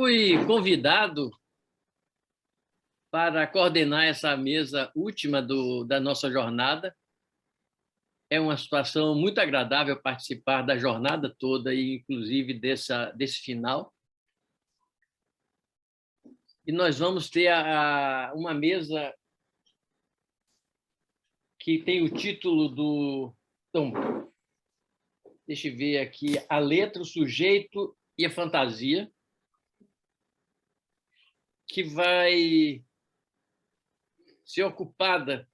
fui convidado para coordenar essa mesa última da nossa jornada. É uma situação muito agradável participar da jornada toda e, inclusive, desse final. E nós vamos ter uma mesa que tem o título do... Então, deixa eu ver aqui. A letra, o sujeito e a fantasia, que vai ser ocupada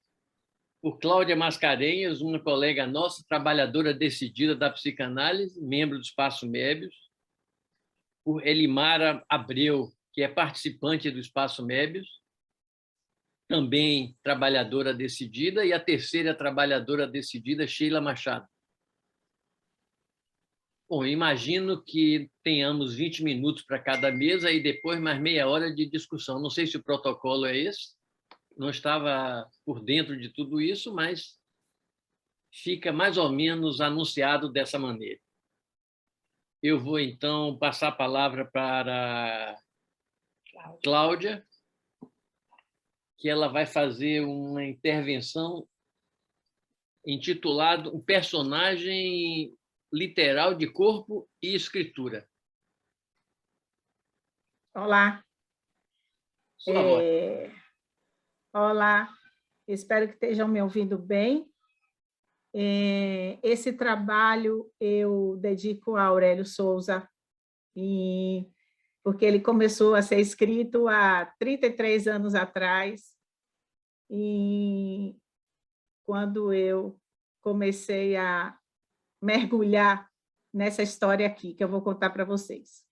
por Cláudia Mascarenhas, uma colega nossa, trabalhadora decidida da psicanálise, membro do Espaço Mébius, por Elimara Abreu, que é participante do Espaço Mébius, também trabalhadora decidida, e a terceira trabalhadora decidida, Sheila Machado. Bom, imagino que tenhamos 20 minutos para cada mesa e depois mais meia hora de discussão. Não sei se o protocolo é esse, não estava por dentro de tudo isso, mas fica mais ou menos anunciado dessa maneira. Eu vou, então, passar a palavra para a Cláudia, que ela vai fazer uma intervenção intitulada Um personagem literal de corpo e escritura. Olá. Sua voz. Olá, espero que estejam me ouvindo bem. Esse trabalho eu dedico a Aurélio Souza, porque ele começou a ser escrito há 33 anos atrás, e quando eu comecei a mergulhar nessa história aqui, que eu vou contar para vocês.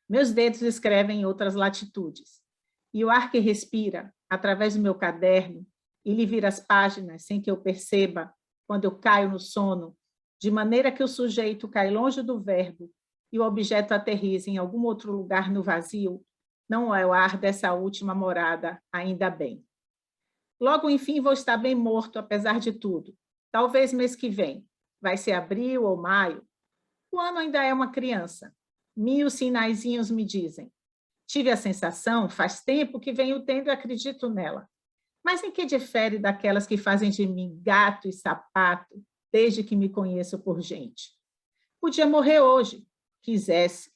Meus dedos escrevem em outras latitudes, e o ar que respira, através do meu caderno, e lhe vira as páginas sem que eu perceba, quando eu caio no sono, de maneira que o sujeito cai longe do verbo e o objeto aterriza em algum outro lugar no vazio, não é o ar dessa última morada, ainda bem. Logo, enfim, vou estar bem morto, apesar de tudo. Talvez mês que vem. Vai ser abril ou maio. O ano ainda é uma criança. 1000 sinaizinhos me dizem. Tive a sensação, faz tempo que venho tendo e acredito nela. Mas em que difere daquelas que fazem de mim gato e sapato, desde que me conheço por gente? Podia morrer hoje, quisesse.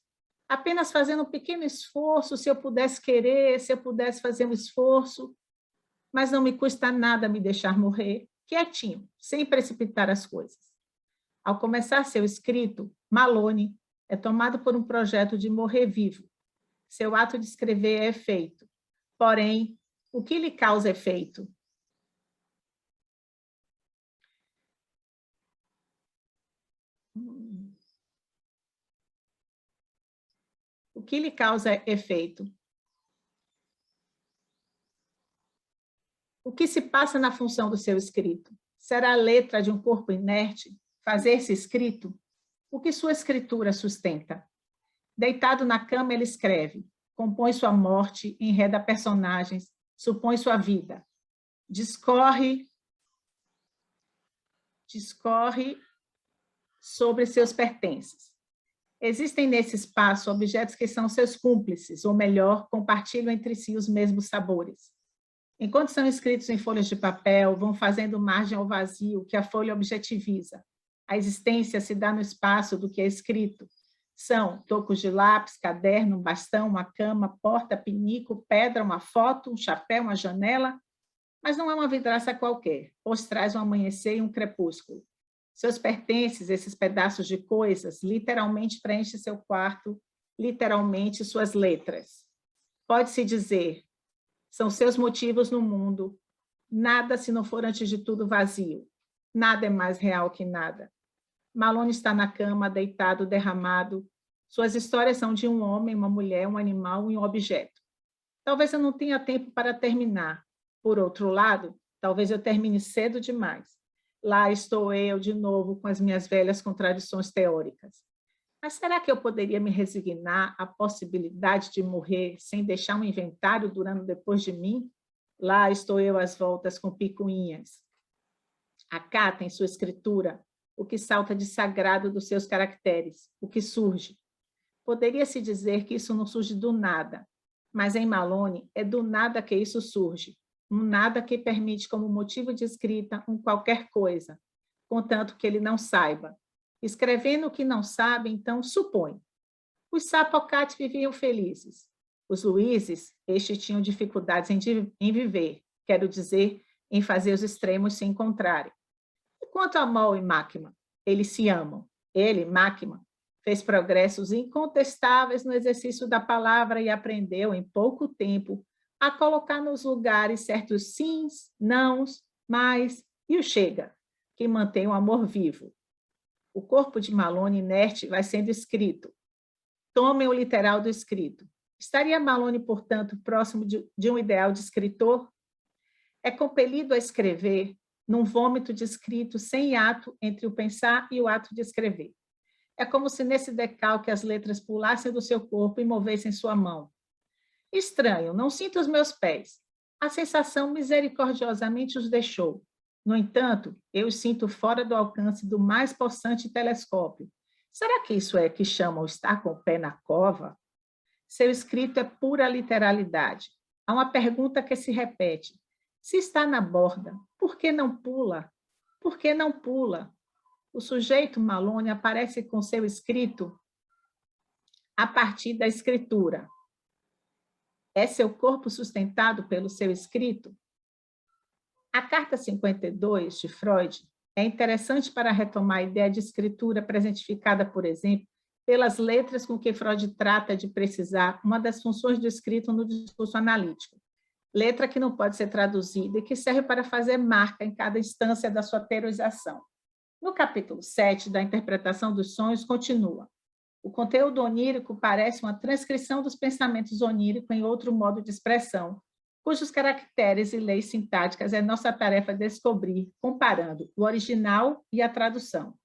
Apenas fazendo um pequeno esforço, se eu pudesse querer, se eu pudesse fazer um esforço. Mas não me custa nada me deixar morrer, quietinho, sem precipitar as coisas. Ao começar seu escrito, Malone é tomado por um projeto de morrer vivo. Seu ato de escrever é efeito. Porém, o que lhe causa efeito? O que lhe causa efeito? O que se passa na função do seu escrito? Será a letra de um corpo inerte? Fazer-se escrito? O que sua escritura sustenta? Deitado na cama, ele escreve, compõe sua morte, enreda personagens, supõe sua vida. Discorre sobre seus pertences. Existem nesse espaço objetos que são seus cúmplices, ou melhor, compartilham entre si os mesmos sabores. Enquanto são escritos em folhas de papel, vão fazendo margem ao vazio que a folha objetiviza. A existência se dá no espaço do que é escrito. São tocos de lápis, caderno, bastão, uma cama, porta, pinico, pedra, uma foto, um chapéu, uma janela, mas não é uma vidraça qualquer, pois traz um amanhecer e um crepúsculo. Seus pertences, esses pedaços de coisas, literalmente preenchem seu quarto, literalmente suas letras. Pode-se dizer, são seus motivos no mundo, nada se não for antes de tudo vazio, nada é mais real que nada. Malone está na cama, deitado, derramado. Suas histórias são de um homem, uma mulher, um animal e um objeto. Talvez eu não tenha tempo para terminar. Por outro lado, talvez eu termine cedo demais. Lá estou eu, de novo, com as minhas velhas contradições teóricas. Mas será que eu poderia me resignar à possibilidade de morrer sem deixar um inventário durando depois de mim? Lá estou eu às voltas com picuinhas. Acata em sua escritura o que salta de sagrado dos seus caracteres, o que surge. Poderia-se dizer que isso não surge do nada, mas em Malone é do nada que isso surge, um nada que permite como motivo de escrita um qualquer coisa, contanto que ele não saiba. Escrevendo o que não sabe, então supõe. Os Sapocati viviam felizes. Os Luizes, estes tinham dificuldades em viver, quero dizer, em fazer os extremos se encontrarem. E quanto a Moll e Máquina, eles se amam. Ele, Máquina, fez progressos incontestáveis no exercício da palavra e aprendeu, em pouco tempo, a colocar nos lugares certos sims, nãos, mas e o chega, que mantém o amor vivo. O corpo de Malone inerte vai sendo escrito. Tomem o literal do escrito. Estaria Malone, portanto, próximo de um ideal de escritor? É compelido a escrever num vômito de escrito sem ato entre o pensar e o ato de escrever. É como se nesse decalque as letras pulassem do seu corpo e movessem sua mão. Estranho, não sinto os meus pés. A sensação misericordiosamente os deixou. No entanto, eu os sinto fora do alcance do mais possante telescópio. Será que isso é que chamam estar com o pé na cova? Seu escrito é pura literalidade. Há uma pergunta que se repete. Se está na borda, por que não pula? Por que não pula? O sujeito Malone aparece com seu escrito a partir da escritura. É seu corpo sustentado pelo seu escrito? A carta 52 de Freud é interessante para retomar a ideia de escritura presentificada, por exemplo, pelas letras com que Freud trata de precisar uma das funções do escrito no discurso analítico. Letra que não pode ser traduzida e que serve para fazer marca em cada instância da sua teorização. No capítulo 7 da interpretação dos sonhos, continua. O conteúdo onírico parece uma transcrição dos pensamentos oníricos em outro modo de expressão, cujos caracteres e leis sintáticas é nossa tarefa descobrir, comparando o original e a tradução.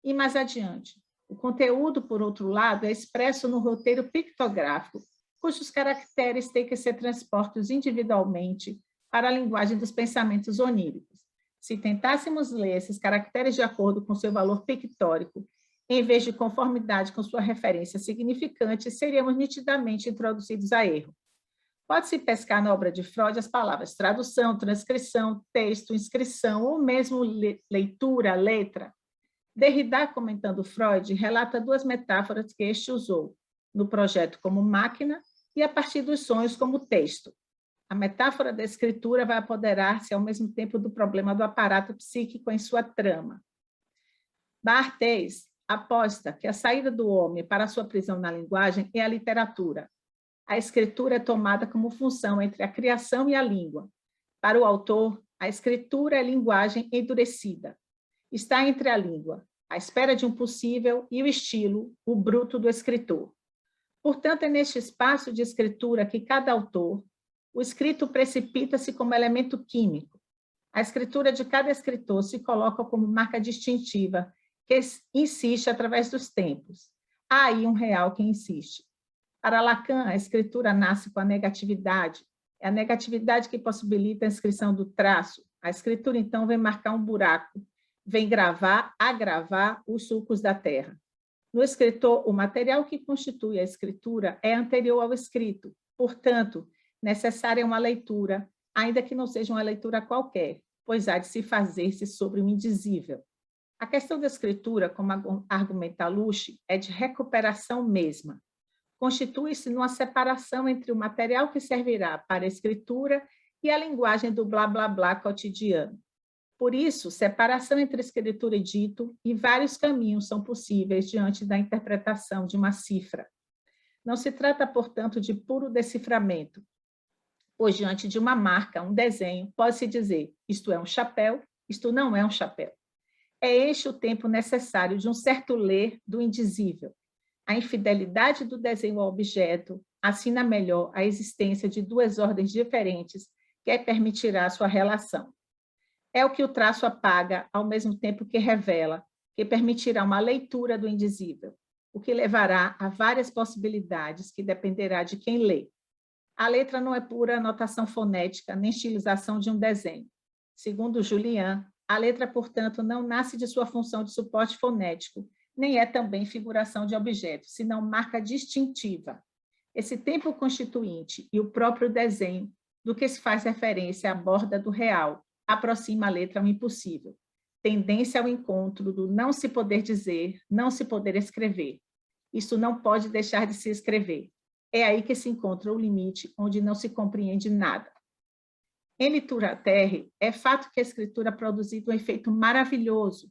E mais adiante, o conteúdo, por outro lado, é expresso no roteiro pictográfico, cujos caracteres têm que ser transpostos individualmente para a linguagem dos pensamentos oníricos. Se tentássemos ler esses caracteres de acordo com seu valor pictórico, em vez de conformidade com sua referência significante, seríamos nitidamente introduzidos a erro. Pode-se pescar na obra de Freud as palavras tradução, transcrição, texto, inscrição ou mesmo leitura, letra. Derrida, comentando Freud, relata duas metáforas que este usou, no projeto como máquina e a partir dos sonhos como texto. A metáfora da escritura vai apoderar-se ao mesmo tempo do problema do aparato psíquico em sua trama. Barthes aposta que a saída do homem para a sua prisão na linguagem é a literatura. A escritura é tomada como função entre a criação e a língua. Para o autor, a escritura é linguagem endurecida. Está entre a língua, à espera de um possível, e o estilo, o bruto do escritor. Portanto, é neste espaço de escritura que cada autor, o escrito precipita-se como elemento químico. A escritura de cada escritor se coloca como marca distintiva, que insiste através dos tempos. Há aí um real que insiste. Para Lacan, a escritura nasce com a negatividade. É a negatividade que possibilita a inscrição do traço. A escritura, então, vem marcar um buraco, vem agravar os sulcos da terra. No escritor, o material que constitui a escritura é anterior ao escrito. Portanto, necessária é uma leitura, ainda que não seja uma leitura qualquer, pois há de se fazer-se sobre o indizível. A questão da escritura, como argumenta Luche, é de recuperação mesma. Constitui-se numa separação entre o material que servirá para a escritura e a linguagem do blá, blá, blá cotidiano. Por isso, separação entre escritura e dito e vários caminhos são possíveis diante da interpretação de uma cifra. Não se trata, portanto, de puro deciframento, pois diante de uma marca, um desenho, pode-se dizer isto é um chapéu, isto não é um chapéu. É este o tempo necessário de um certo ler do indizível. A infidelidade do desenho ao objeto assina melhor a existência de duas ordens diferentes que permitirá a sua relação. É o que o traço apaga, ao mesmo tempo que revela, que permitirá uma leitura do indizível, o que levará a várias possibilidades que dependerá de quem lê. A letra não é pura anotação fonética, nem estilização de um desenho. Segundo Julian, a letra, portanto, não nasce de sua função de suporte fonético, nem é também figuração de objetos, senão marca distintiva. Esse tempo constituinte e o próprio desenho do que se faz referência à borda do real aproxima a letra ao impossível, tendência ao encontro do não se poder dizer, não se poder escrever. Isso não pode deixar de se escrever. É aí que se encontra o limite, onde não se compreende nada. Em Litura Terre, é fato que a escritura produziu um efeito maravilhoso,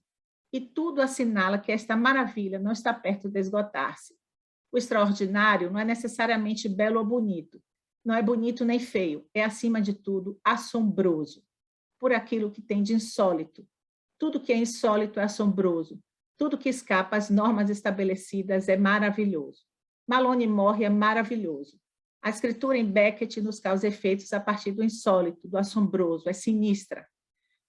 e tudo assinala que esta maravilha não está perto de esgotar-se. O extraordinário não é necessariamente belo ou bonito, não é bonito nem feio, é, acima de tudo, assombroso, por aquilo que tem de insólito. Tudo que é insólito é assombroso, tudo que escapa às normas estabelecidas é maravilhoso. Malone Morre é maravilhoso. A escritura em Beckett nos causa efeitos a partir do insólito, do assombroso, é sinistra.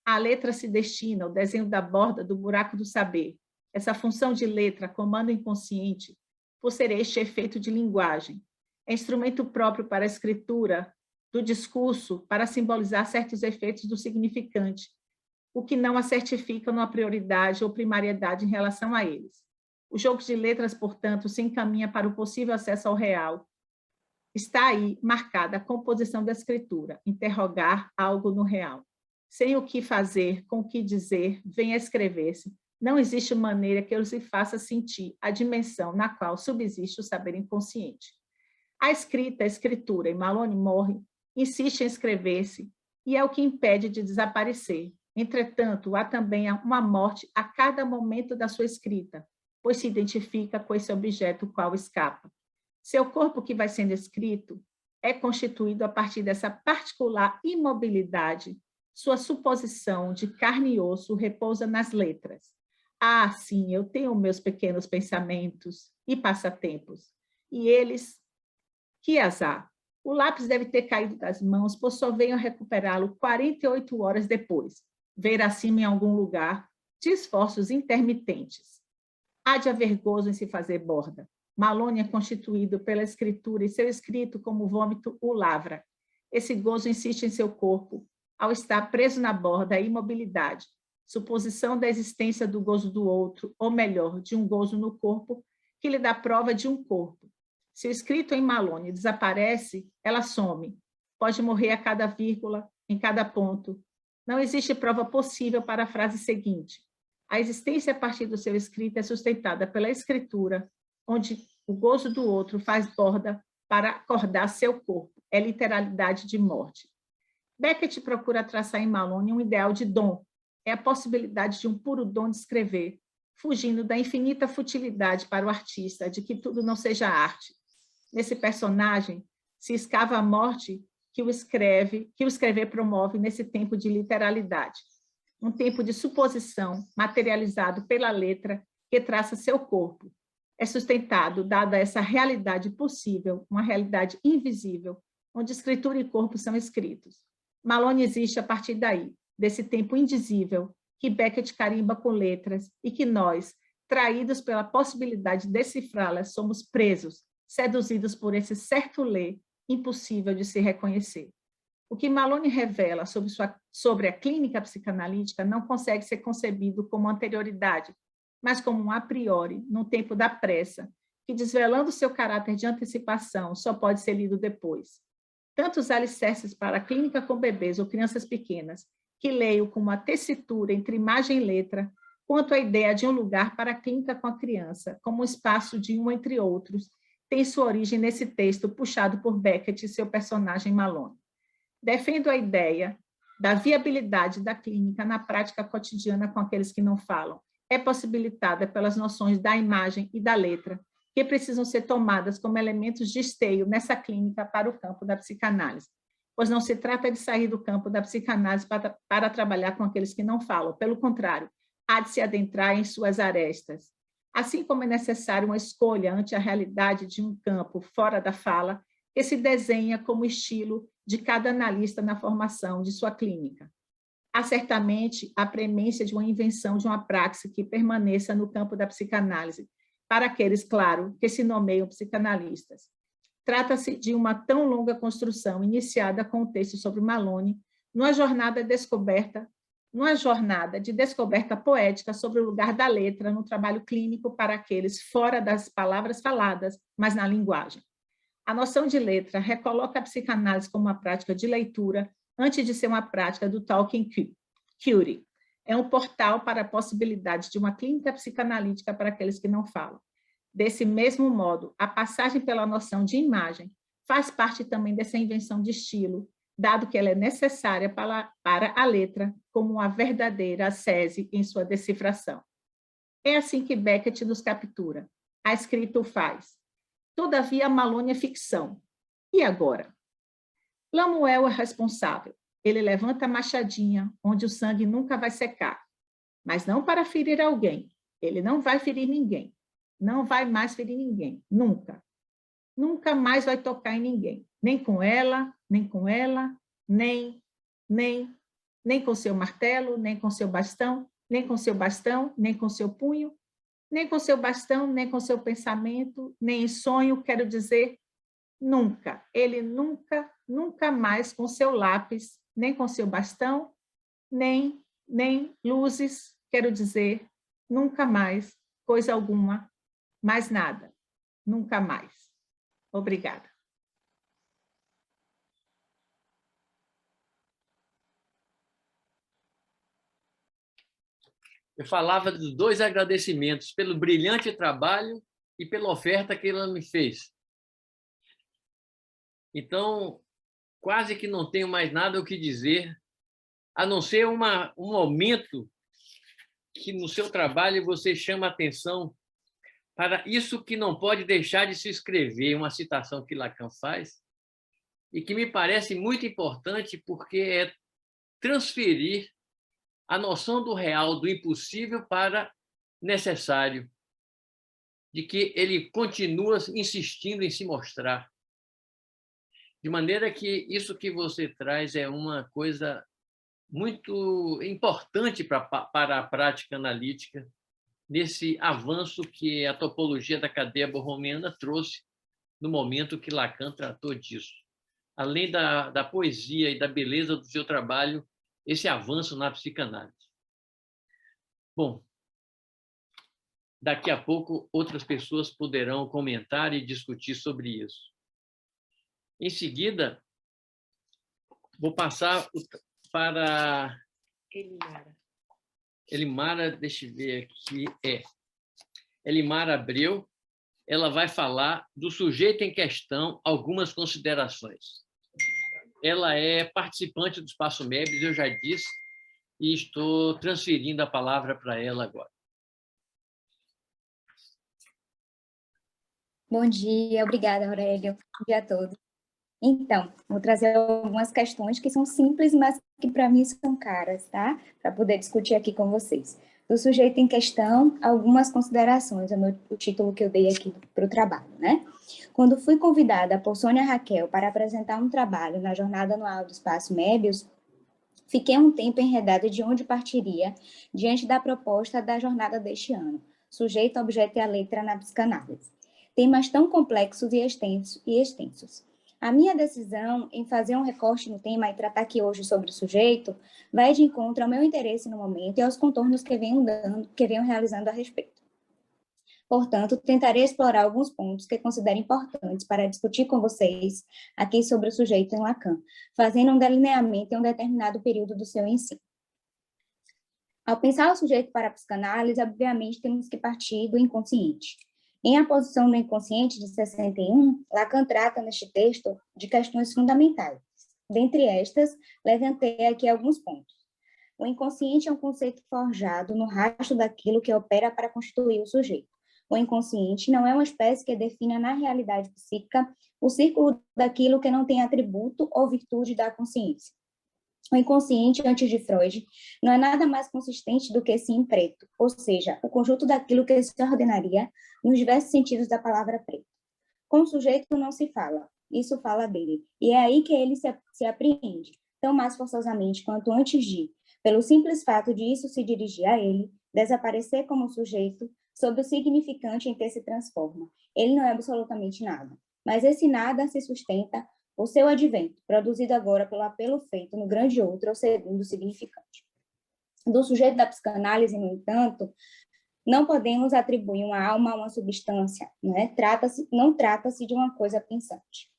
A letra se destina ao desenho da borda do buraco do saber. Essa função de letra comanda o inconsciente, por ser este efeito de linguagem. É instrumento próprio para a escritura, do discurso, para simbolizar certos efeitos do significante, o que não a certifica numa prioridade ou primariedade em relação a eles. O jogo de letras, portanto, se encaminha para o possível acesso ao real. Está aí marcada a composição da escritura, interrogar algo no real. Sem o que fazer, com o que dizer, venha escrever-se, não existe maneira que ele se faça sentir a dimensão na qual subsiste o saber inconsciente. A escrita, a escritura, e Malone Morre, insiste em escrever-se, e é o que impede de desaparecer. Entretanto, há também uma morte a cada momento da sua escrita, pois se identifica com esse objeto qual escapa. Seu corpo que vai sendo escrito é constituído a partir dessa particular imobilidade. Sua suposição de carne e osso repousa nas letras. Ah, sim, eu tenho meus pequenos pensamentos e passatempos. E eles, que azar! O lápis deve ter caído das mãos, pois só venho a recuperá-lo 48 horas depois, ver acima em algum lugar, de esforços intermitentes. Há de haver gozo em se fazer borda. Malone é constituído pela escritura e seu escrito, como vômito, o lavra. Esse gozo insiste em seu corpo, ao estar preso na borda, a imobilidade, suposição da existência do gozo do outro, ou melhor, de um gozo no corpo, que lhe dá prova de um corpo. Se o escrito em Malone desaparece, ela some. Pode morrer a cada vírgula, em cada ponto. Não existe prova possível para a frase seguinte. A existência a partir do seu escrito é sustentada pela escritura, onde o gozo do outro faz borda para acordar seu corpo. É literalidade de morte. Beckett procura traçar em Malone um ideal de dom. É a possibilidade de um puro dom de escrever, fugindo da infinita futilidade para o artista de que tudo não seja arte. Nesse personagem, se escava a morte que o escrever promove nesse tempo de literalidade. Um tempo de suposição materializado pela letra que traça seu corpo. É sustentado, dada essa realidade possível, uma realidade invisível, onde escritura e corpo são escritos. Malone existe a partir daí, desse tempo indizível, que Beckett carimba com letras e que nós, traídos pela possibilidade de decifrá-las, somos presos, seduzidos por esse certo ler impossível de se reconhecer. O que Malone revela sobre a clínica psicanalítica não consegue ser concebido como anterioridade, mas como um a priori, num tempo da pressa, que, desvelando seu caráter de antecipação, só pode ser lido depois. Tanto os alicerces para a clínica com bebês ou crianças pequenas, que leio como a tessitura entre imagem e letra, quanto a ideia de um lugar para a clínica com a criança, como um espaço de um entre outros, tem sua origem nesse texto puxado por Beckett e seu personagem Malone. Defendo a ideia da viabilidade da clínica na prática cotidiana com aqueles que não falam. É possibilitada pelas noções da imagem e da letra, que precisam ser tomadas como elementos de esteio nessa clínica para o campo da psicanálise, pois não se trata de sair do campo da psicanálise para trabalhar com aqueles que não falam, pelo contrário, há de se adentrar em suas arestas. Assim como é necessário uma escolha ante a realidade de um campo fora da fala, que se desenha como estilo de cada analista na formação de sua clínica. Há certamente a premência de uma invenção de uma praxe que permaneça no campo da psicanálise, para aqueles, claro, que se nomeiam psicanalistas. Trata-se de uma tão longa construção iniciada com o texto sobre Malone, numa jornada descoberta numa jornada de descoberta poética sobre o lugar da letra no trabalho clínico para aqueles fora das palavras faladas, mas na linguagem. A noção de letra recoloca a psicanálise como uma prática de leitura antes de ser uma prática do talking cure. É um portal para a possibilidade de uma clínica psicanalítica para aqueles que não falam. Desse mesmo modo, a passagem pela noção de imagem faz parte também dessa invenção de estilo, dado que ela é necessária para a letra como uma verdadeira sese em sua decifração. É assim que Beckett nos captura. A escrita o faz. Todavia, Malone é ficção. E agora? Lamuel é responsável. Ele levanta a machadinha, onde o sangue nunca vai secar. Mas não para ferir alguém. Ele não vai ferir ninguém. Não vai mais ferir ninguém. Nunca. Nunca mais vai tocar em ninguém. Nem com ela, nem com seu martelo, nem com seu bastão, nem com seu bastão, nem com seu punho, nem com seu bastão, nem com seu pensamento, nem em sonho, quero dizer, nunca. Ele nunca, nunca mais com seu lápis, nem com seu bastão, nem luzes, quero dizer, nunca mais, coisa alguma, mais nada, nunca mais. Obrigada. Eu falava dos 2 agradecimentos, pelo brilhante trabalho e pela oferta que ela me fez. Então, quase que não tenho mais nada o que dizer, a não ser um momento que no seu trabalho você chama atenção para isso que não pode deixar de se escrever, uma citação que Lacan faz, e que me parece muito importante porque é transferir a noção do real, do impossível, para necessário, de que ele continua insistindo em se mostrar. De maneira que isso que você traz é uma coisa muito importante para a prática analítica, nesse avanço que a topologia da cadeia borromiana trouxe no momento que Lacan tratou disso. Além da poesia e da beleza do seu trabalho, esse avanço na psicanálise. Bom, daqui a pouco outras pessoas poderão comentar e discutir sobre isso. Em seguida, vou passar para Elimara, deixa eu ver aqui, Elimara Abreu. Ela vai falar do sujeito em questão, algumas considerações. Ela é participante do Espaço Mebius, eu já disse, e estou transferindo a palavra para ela agora. Bom dia, obrigada, Aurélio. Bom dia a todos. Então, vou trazer algumas questões que são simples, mas que para mim são caras, tá? Para poder discutir aqui com vocês. Do sujeito em questão, algumas considerações, o título que eu dei aqui para o trabalho, né? Quando fui convidada por Sônia Raquel para apresentar um trabalho na jornada anual do Espaço Mebius, fiquei um tempo enredada de onde partiria diante da proposta da jornada deste ano, sujeito, objeto e a letra na psicanálise. Temas tão complexos e extensos. A minha decisão em fazer um recorte no tema e tratar aqui hoje sobre o sujeito vai de encontro ao meu interesse no momento e aos contornos que venho realizando a respeito. Portanto, tentarei explorar alguns pontos que considero importantes para discutir com vocês aqui sobre o sujeito em Lacan, fazendo um delineamento em um determinado período do seu ensino. Ao pensar o sujeito para a psicanálise, obviamente temos que partir do inconsciente. Em A Posição do Inconsciente, de 61, Lacan trata neste texto de questões fundamentais. Dentre estas, levantei aqui alguns pontos. O inconsciente é um conceito forjado no rastro daquilo que opera para constituir o sujeito. O inconsciente não é uma espécie que defina na realidade psíquica o círculo daquilo que não tem atributo ou virtude da consciência. O inconsciente, antes de Freud, não é nada mais consistente do que esse em preto, ou seja, o conjunto daquilo que se ordenaria nos diversos sentidos da palavra preto. Com o sujeito não se fala, isso fala dele, e é aí que ele se apreende, tão mais forçosamente quanto antes de, pelo simples fato de isso se dirigir a ele, desaparecer como sujeito, sob o significante em que se transforma. Ele não é absolutamente nada, mas esse nada se sustenta o seu advento, produzido agora pelo apelo feito no grande outro ou segundo significante. Do sujeito da psicanálise, no entanto, não podemos atribuir uma alma a uma substância, né? Não trata-se de uma coisa pensante.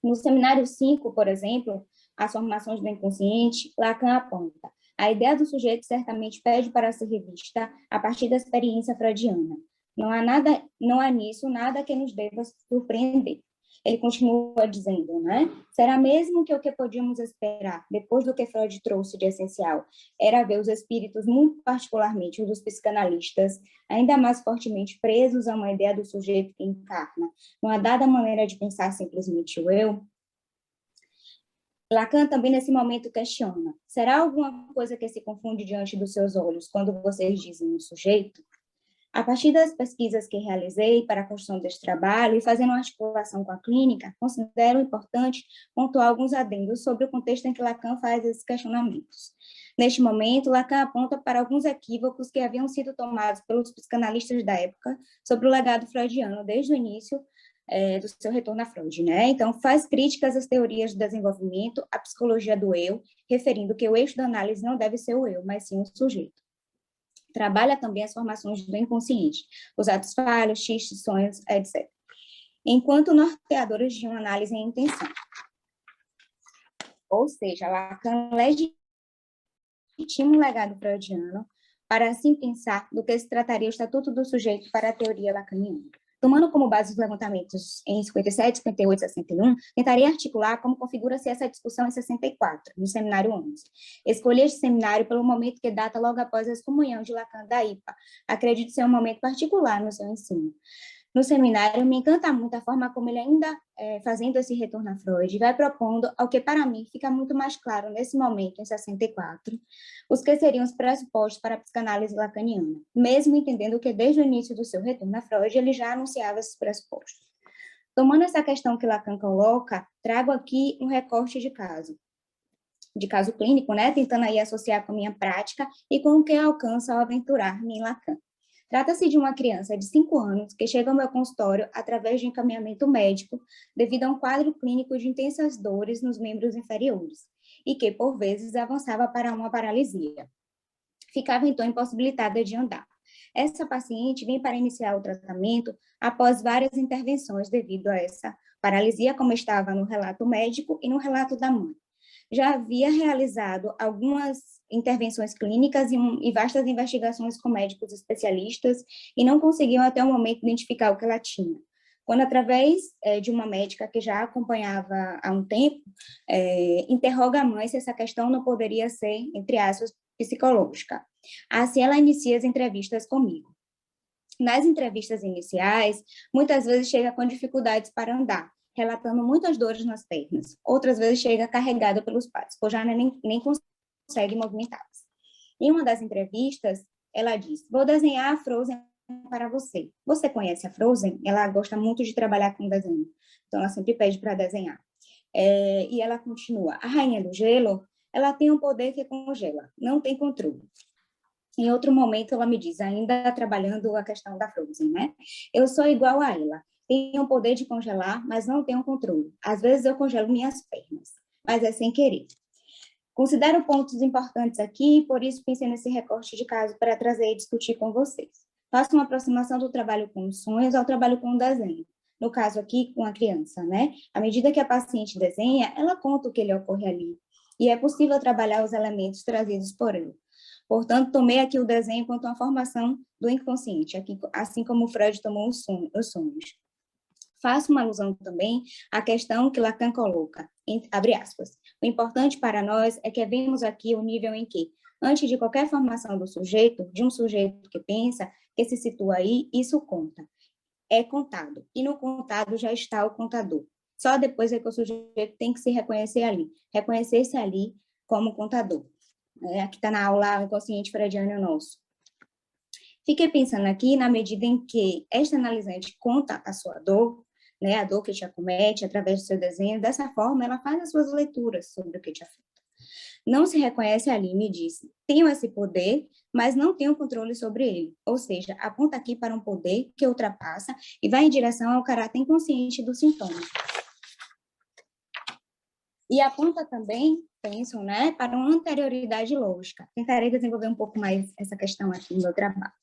No seminário 5, por exemplo, as formações do inconsciente, Lacan aponta: a ideia do sujeito certamente pede para ser revista a partir da experiência freudiana. Não há nisso nada que nos deva surpreender. Ele continua dizendo, né? Será mesmo que o que podíamos esperar, depois do que Freud trouxe de essencial, era ver os espíritos, muito particularmente os dos psicanalistas, ainda mais fortemente presos a uma ideia do sujeito que encarna, numa dada maneira de pensar simplesmente o eu? Lacan também, nesse momento, questiona: será alguma coisa que se confunde diante dos seus olhos quando vocês dizem um sujeito? A partir das pesquisas que realizei para a construção deste trabalho e fazendo uma articulação com a clínica, considero importante pontuar alguns adendos sobre o contexto em que Lacan faz esses questionamentos. Neste momento, Lacan aponta para alguns equívocos que haviam sido tomados pelos psicanalistas da época sobre o legado freudiano desde o início do seu retorno a Freud, né? Então, faz críticas às teorias do desenvolvimento, à psicologia do eu, referindo que o eixo da análise não deve ser o eu, mas sim o sujeito. Trabalha também as formações do inconsciente, os atos falhos, xistes, sonhos, etc., enquanto norteadores de uma análise em intenção. Ou seja, Lacan legitima o legado freudiano para assim pensar do que se trataria o estatuto do sujeito para a teoria lacaniana. Tomando como base os levantamentos em 57, 58 e 61, tentarei articular como configura-se essa discussão em 64, no seminário 11. Escolhi este seminário pelo momento que data logo após a excomunhão de Lacan da IPA. Acredito ser um momento particular no seu ensino. No seminário, me encanta muito a forma como ele ainda, fazendo esse retorno a Freud, vai propondo ao que, para mim, fica muito mais claro nesse momento, em 64, os que seriam os pressupostos para a psicanálise lacaniana, mesmo entendendo que, desde o início do seu retorno a Freud, ele já anunciava esses pressupostos. Tomando essa questão que Lacan coloca, trago aqui um recorte de caso clínico, né, tentando aí associar com a minha prática e com o que alcanço ao aventurar-me em Lacan. Trata-se de uma criança de 5 anos que chega ao meu consultório através de encaminhamento médico devido a um quadro clínico de intensas dores nos membros inferiores e que, por vezes, avançava para uma paralisia. Ficava, então, impossibilitada de andar. Essa paciente vem para iniciar o tratamento após várias intervenções devido a essa paralisia, como estava no relato médico e no relato da mãe. Já havia realizado algumas intervenções clínicas e vastas investigações com médicos especialistas e não conseguiam até o momento identificar o que ela tinha. Quando, através de uma médica que já acompanhava há um tempo, interroga a mãe se essa questão não poderia ser, entre aspas, psicológica. Assim, ela inicia as entrevistas comigo. Nas entrevistas iniciais, muitas vezes chega com dificuldades para andar, relatando muitas dores nas pernas. Outras vezes chega carregada pelos pais, pois já nem consegue movimentá-las. Em uma das entrevistas, ela diz: vou desenhar a Frozen para você. Você conhece a Frozen? Ela gosta muito de trabalhar com desenho, então ela sempre pede para desenhar. E ela continua: a Rainha do Gelo, ela tem um poder que congela, não tem controle. Em outro momento, ela me diz, ainda trabalhando a questão da Frozen, né? Eu sou igual a ela. Tenho o poder de congelar, mas não tenho controle. Às vezes eu congelo minhas pernas, mas é sem querer. Considero pontos importantes aqui, e por isso pensei nesse recorte de caso para trazer e discutir com vocês. Faço uma aproximação do trabalho com os sonhos ao trabalho com o desenho. No caso aqui, com a criança, né? À medida que a paciente desenha, ela conta o que lhe ocorre ali. E é possível trabalhar os elementos trazidos por ele. Portanto, tomei aqui o desenho quanto uma formação do inconsciente, aqui, assim como Freud tomou os sonhos. Faço uma alusão também à questão que Lacan coloca, abre aspas. O importante para nós é que vemos aqui o nível em que, antes de qualquer formação do sujeito, de um sujeito que pensa, que se situa aí, isso conta. É contado. E no contado já está o contador. Só depois é que o sujeito tem que se reconhecer ali. Reconhecer-se ali como contador. Aqui está na aula o inconsciente freudiano nosso. Fiquei pensando aqui na medida em que esta analisante conta a sua dor, né, a dor que te acomete através do seu desenho, dessa forma ela faz as suas leituras sobre o que te afeta. Não se reconhece ali, me diz, tenho esse poder, mas não tenho controle sobre ele. Ou seja, aponta aqui para um poder que ultrapassa e vai em direção ao caráter inconsciente do sintoma. E aponta também, penso, né, para uma anterioridade lógica. Tentarei desenvolver um pouco mais essa questão aqui no meu trabalho.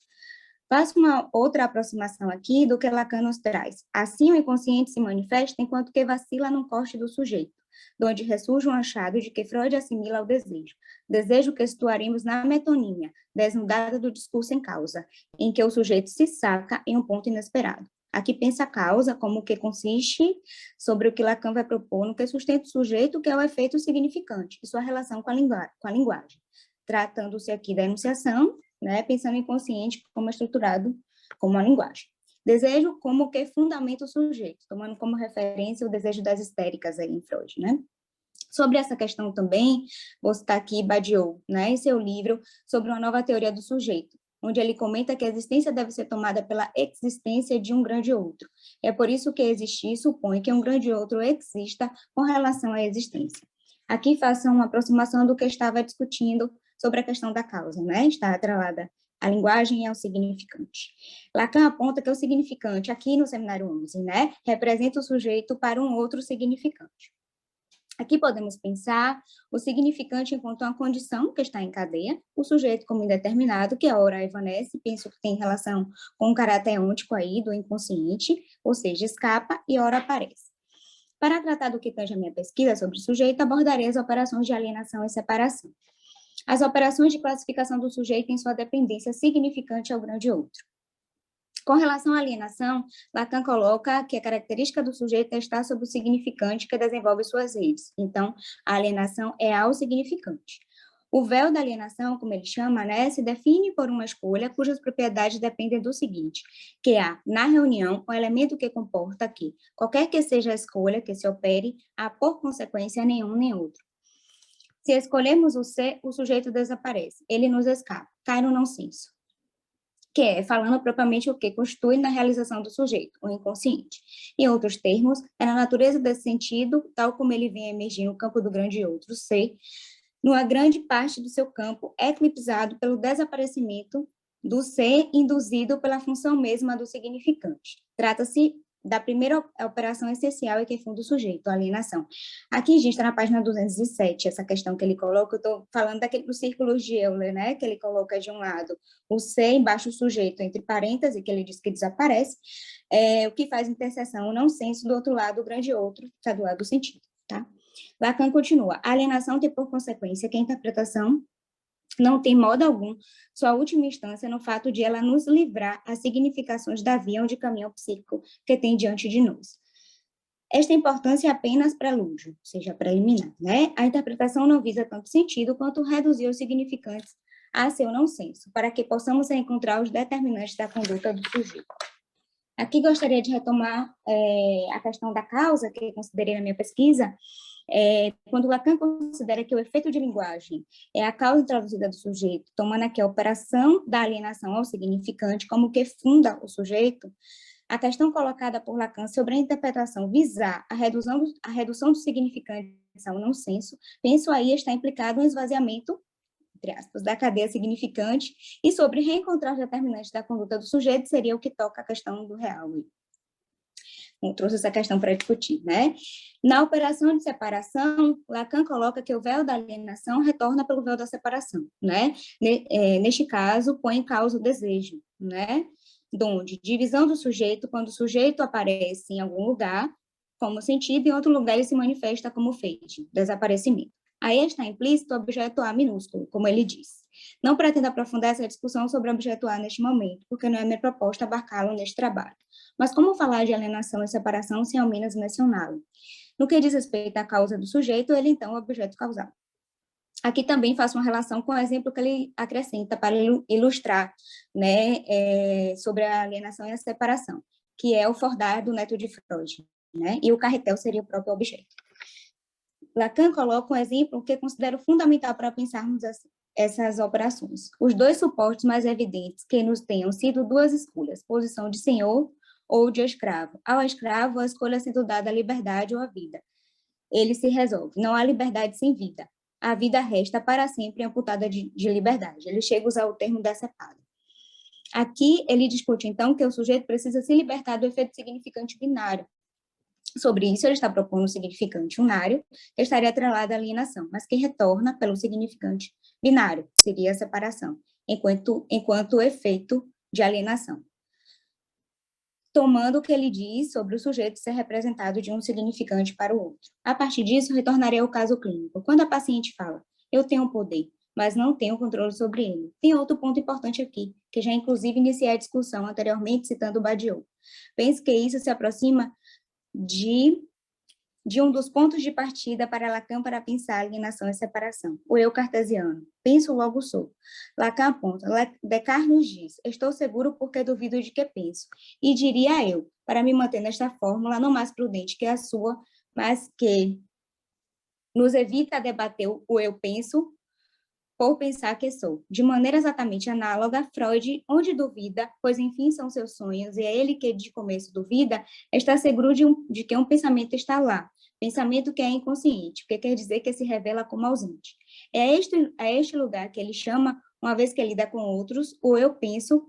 Faço uma outra aproximação aqui do que Lacan nos traz. Assim, o inconsciente se manifesta enquanto que vacila num corte do sujeito, de onde ressurge um achado de que Freud assimila ao desejo que situaremos na metonímia, desnudada do discurso em causa, em que o sujeito se saca em um ponto inesperado. Aqui pensa a causa como que consiste sobre o que Lacan vai propor no que sustenta o sujeito, que é o efeito significante, e sua relação com a linguagem. Tratando-se aqui da enunciação, né, pensando em inconsciente como estruturado como a linguagem. Desejo como que fundamenta o sujeito, tomando como referência o desejo das histéricas aí em Freud, né? Sobre essa questão também, vou citar aqui Badiou, né, em seu livro sobre uma nova teoria do sujeito, onde ele comenta que a existência deve ser tomada pela existência de um grande outro. É por isso que existir supõe que um grande outro exista com relação à existência. Aqui faço uma aproximação do que eu estava discutindo sobre a questão da causa, né? Está atrelada à linguagem e ao significante. Lacan aponta que o significante, aqui no seminário 11, né, representa o sujeito para um outro significante. Aqui podemos pensar o significante enquanto uma condição que está em cadeia, o sujeito como indeterminado, que ora evanece, penso que tem relação com o caráter ôntico aí do inconsciente, ou seja, escapa e ora aparece. Para tratar do que tange a minha pesquisa sobre o sujeito, abordarei as operações de alienação e separação. As operações de classificação do sujeito em sua dependência significante ao grande outro. Com relação à alienação, Lacan coloca que a característica do sujeito é estar sob o significante que desenvolve suas redes. Então, a alienação é ao significante. O véu da alienação, como ele chama, né, se define por uma escolha cujas propriedades dependem do seguinte, que há, na reunião, um elemento que comporta que, qualquer que seja a escolha que se opere, há, por consequência, nenhum nem outro. Se escolhemos o ser, o sujeito desaparece, ele nos escapa, cai no não senso, que é, falando propriamente o que constitui na realização do sujeito, o inconsciente. Em outros termos, é na natureza desse sentido, tal como ele vem a emergir no campo do grande outro ser, numa grande parte do seu campo eclipsado pelo desaparecimento do ser induzido pela função mesma do significante. Trata-se da primeira operação essencial e que funda o sujeito, a alienação. Aqui, gente, está na página 207, essa questão que ele coloca, eu estou falando dos círculos de Euler, né, que ele coloca de um lado o ser, embaixo o sujeito, entre parênteses, que ele diz que desaparece, o que faz interseção, o não senso, do outro lado, o grande outro, que está do lado do sentido, tá? Lacan continua, a alienação tem por consequência que a interpretação não tem modo algum sua última instância no fato de ela nos livrar as significações da via onde caminha o psíquico que tem diante de nós. Esta importância é apenas prelúdio, ou seja, preliminar, né? A interpretação não visa tanto sentido quanto reduzir os significantes a seu não senso, para que possamos encontrar os determinantes da conduta do sujeito. Aqui gostaria de retomar a questão da causa, que considerei na minha pesquisa, quando Lacan considera que o efeito de linguagem é a causa introduzida do sujeito, tomando aqui a operação da alienação ao significante como que funda o sujeito, a questão colocada por Lacan sobre a interpretação visar a redução do significante ao não senso, penso aí está implicado um esvaziamento, entre aspas, da cadeia significante, e sobre reencontrar os determinantes da conduta do sujeito seria o que toca a questão do real. Eu trouxe essa questão para discutir, né? Na operação de separação, Lacan coloca que o véu da alienação retorna pelo véu da separação, né? Neste caso, põe em causa o desejo, né? Donde divisão do sujeito, quando o sujeito aparece em algum lugar, como sentido, em outro lugar ele se manifesta como fade, desaparecimento. Aí está implícito o objeto A minúsculo, como ele diz. Não pretendo aprofundar essa discussão sobre o objeto A neste momento, porque não é minha proposta abarcá-lo neste trabalho. Mas como falar de alienação e separação sem ao menos mencioná-lo? No que diz respeito à causa do sujeito, ele então é o objeto causal. Aqui também faço uma relação com o exemplo que ele acrescenta para ilustrar, né, sobre a alienação e a separação, que é o Fordar do neto de Freud, né, e o carretel seria o próprio objeto. Lacan coloca um exemplo que considero fundamental para pensarmos essas operações. Os dois suportes mais evidentes que nos tenham sido duas escolhas, posição de senhor ou de escravo. Ao escravo, a escolha sendo dada a liberdade ou a vida. Ele se resolve. Não há liberdade sem vida. A vida resta para sempre amputada de liberdade. Ele chega a usar o termo decepado. Aqui, ele discute, então, que o sujeito precisa se libertar do efeito significante binário, Sobre isso, ele está propondo um significante unário, que estaria atrelado à alienação, mas que retorna pelo significante binário, que seria a separação, enquanto efeito de alienação. Tomando o que ele diz sobre o sujeito ser representado de um significante para o outro. A partir disso, retornarei ao caso clínico. Quando a paciente fala, eu tenho poder, mas não tenho controle sobre ele. Tem outro ponto importante aqui, que já inclusive iniciei a discussão anteriormente citando Badiou. Penso que isso se aproxima de um dos pontos de partida para Lacan para pensar alienação e separação, o eu cartesiano. Penso, logo sou. Lacan aponta, Descartes nos diz, estou seguro porque duvido de que penso. E diria eu, para me manter nesta fórmula, não mais prudente que a sua, mas que nos evita debater o eu penso por pensar que sou. De maneira exatamente análoga, Freud, onde duvida, pois enfim são seus sonhos, e é ele que de começo duvida, está seguro de que um pensamento está lá, pensamento que é inconsciente, o que quer dizer que se revela como ausente. É este lugar que ele chama, uma vez que lida com outros, o eu penso,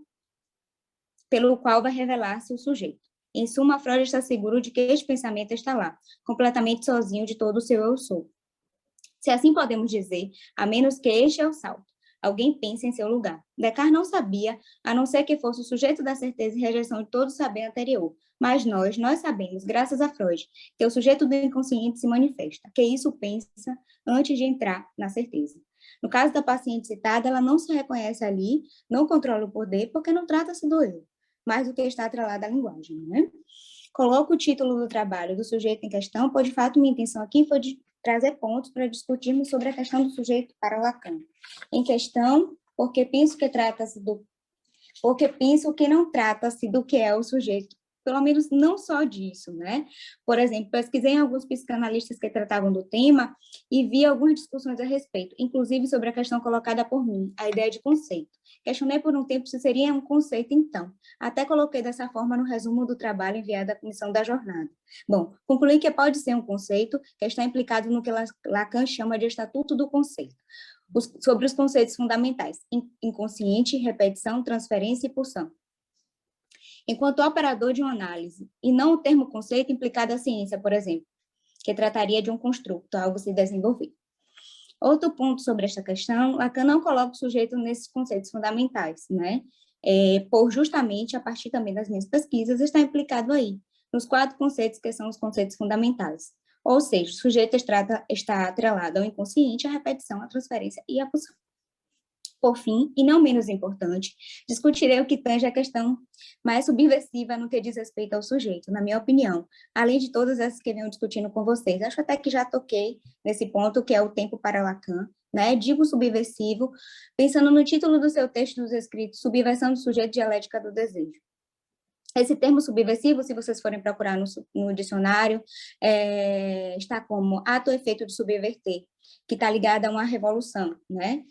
pelo qual vai revelar-se o sujeito. Em suma, Freud está seguro de que este pensamento está lá, completamente sozinho de todo o seu eu sou. Se assim podemos dizer, a menos que este é o salto. Alguém pensa em seu lugar. Descartes não sabia, a não ser que fosse o sujeito da certeza e rejeição de todo o saber anterior. Mas nós sabemos, graças a Freud, que o sujeito do inconsciente se manifesta, que isso pensa antes de entrar na certeza. No caso da paciente citada, ela não se reconhece ali, não controla o poder, porque não trata-se do eu, mas do que está atrelado à linguagem, não é? Coloco o título do trabalho do sujeito em questão, pois de fato minha intenção aqui foi de trazer pontos para discutirmos sobre a questão do sujeito para Lacan. Em questão, porque penso que não trata-se do que é o sujeito, pelo menos não só disso, né? Por exemplo, pesquisei em alguns psicanalistas que tratavam do tema e vi algumas discussões a respeito, inclusive sobre a questão colocada por mim, a ideia de conceito. Questionei por um tempo se seria um conceito, então. Até coloquei dessa forma no resumo do trabalho enviado à comissão da jornada. Bom, concluí que pode ser um conceito que está implicado no que Lacan chama de estatuto do conceito, sobre os conceitos fundamentais, inconsciente, repetição, transferência e pulsão. Enquanto operador de uma análise, e não o termo conceito implicado à ciência, por exemplo, que trataria de um construto, algo a se desenvolver. Outro ponto sobre esta questão, Lacan não coloca o sujeito nesses conceitos fundamentais, né? Por justamente, a partir também das minhas pesquisas, está implicado aí, nos 4 conceitos que são os conceitos fundamentais. Ou seja, o sujeito está atrelado ao inconsciente, à repetição, à transferência e à pulsão. Por fim, e não menos importante, discutirei o que tange a questão mais subversiva no que diz respeito ao sujeito, na minha opinião, além de todas essas que venho discutindo com vocês. Acho até que já toquei nesse ponto, que é o tempo para Lacan, né? Digo subversivo, pensando no título do seu texto dos escritos, Subversão do Sujeito, Dialética do Desejo. Esse termo subversivo, se vocês forem procurar no dicionário, está como ato ou efeito de subverter, que está ligado a uma revolução, né?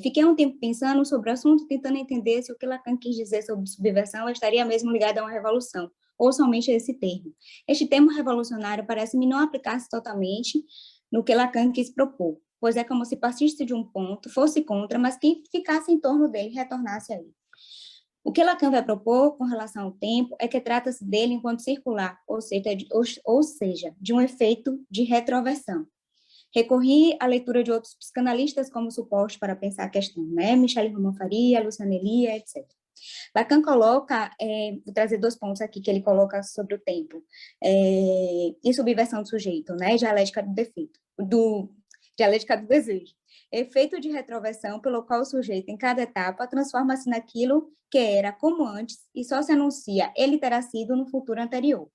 Fiquei um tempo pensando sobre o assunto, tentando entender se o que Lacan quis dizer sobre subversão estaria mesmo ligado a uma revolução, ou somente a esse termo. Este termo revolucionário parece-me não aplicar-se totalmente no que Lacan quis propor, pois é como se partisse de um ponto, fosse contra, mas que ficasse em torno dele e retornasse a ele. O que Lacan vai propor com relação ao tempo é que trata-se dele enquanto circular, ou seja, de um efeito de retroversão. Recorri à leitura de outros psicanalistas como suporte para pensar a questão, né? Michele Romão Faria, Luciana Elia, etc. Lacan coloca, vou trazer 2 pontos aqui que ele coloca sobre o tempo, e subversão do sujeito, né? Dialética do desejo. Efeito de retroversão pelo qual o sujeito, em cada etapa, transforma-se naquilo que era como antes e só se anuncia ele terá sido no futuro anterior.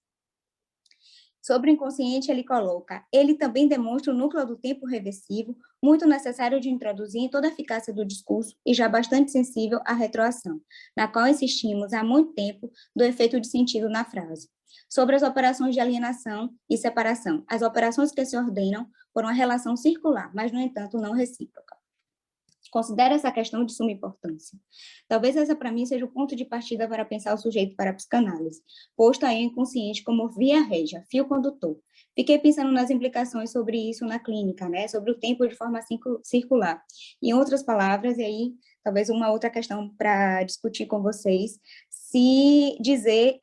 Sobre o inconsciente, ele coloca, ele também demonstra o núcleo do tempo reversivo, muito necessário de introduzir em toda a eficácia do discurso e já bastante sensível à retroação, na qual insistimos há muito tempo do efeito de sentido na frase. Sobre as operações de alienação e separação, as operações que se ordenam por uma relação circular, mas, no entanto, não recíproca. Considero essa questão de suma importância. Talvez essa, para mim, seja o ponto de partida para pensar o sujeito para a psicanálise, posto aí o inconsciente como via régia, fio condutor. Fiquei pensando nas implicações sobre isso na clínica, né? Sobre o tempo de forma circular. Em outras palavras, e aí talvez uma outra questão para discutir com vocês, se dizer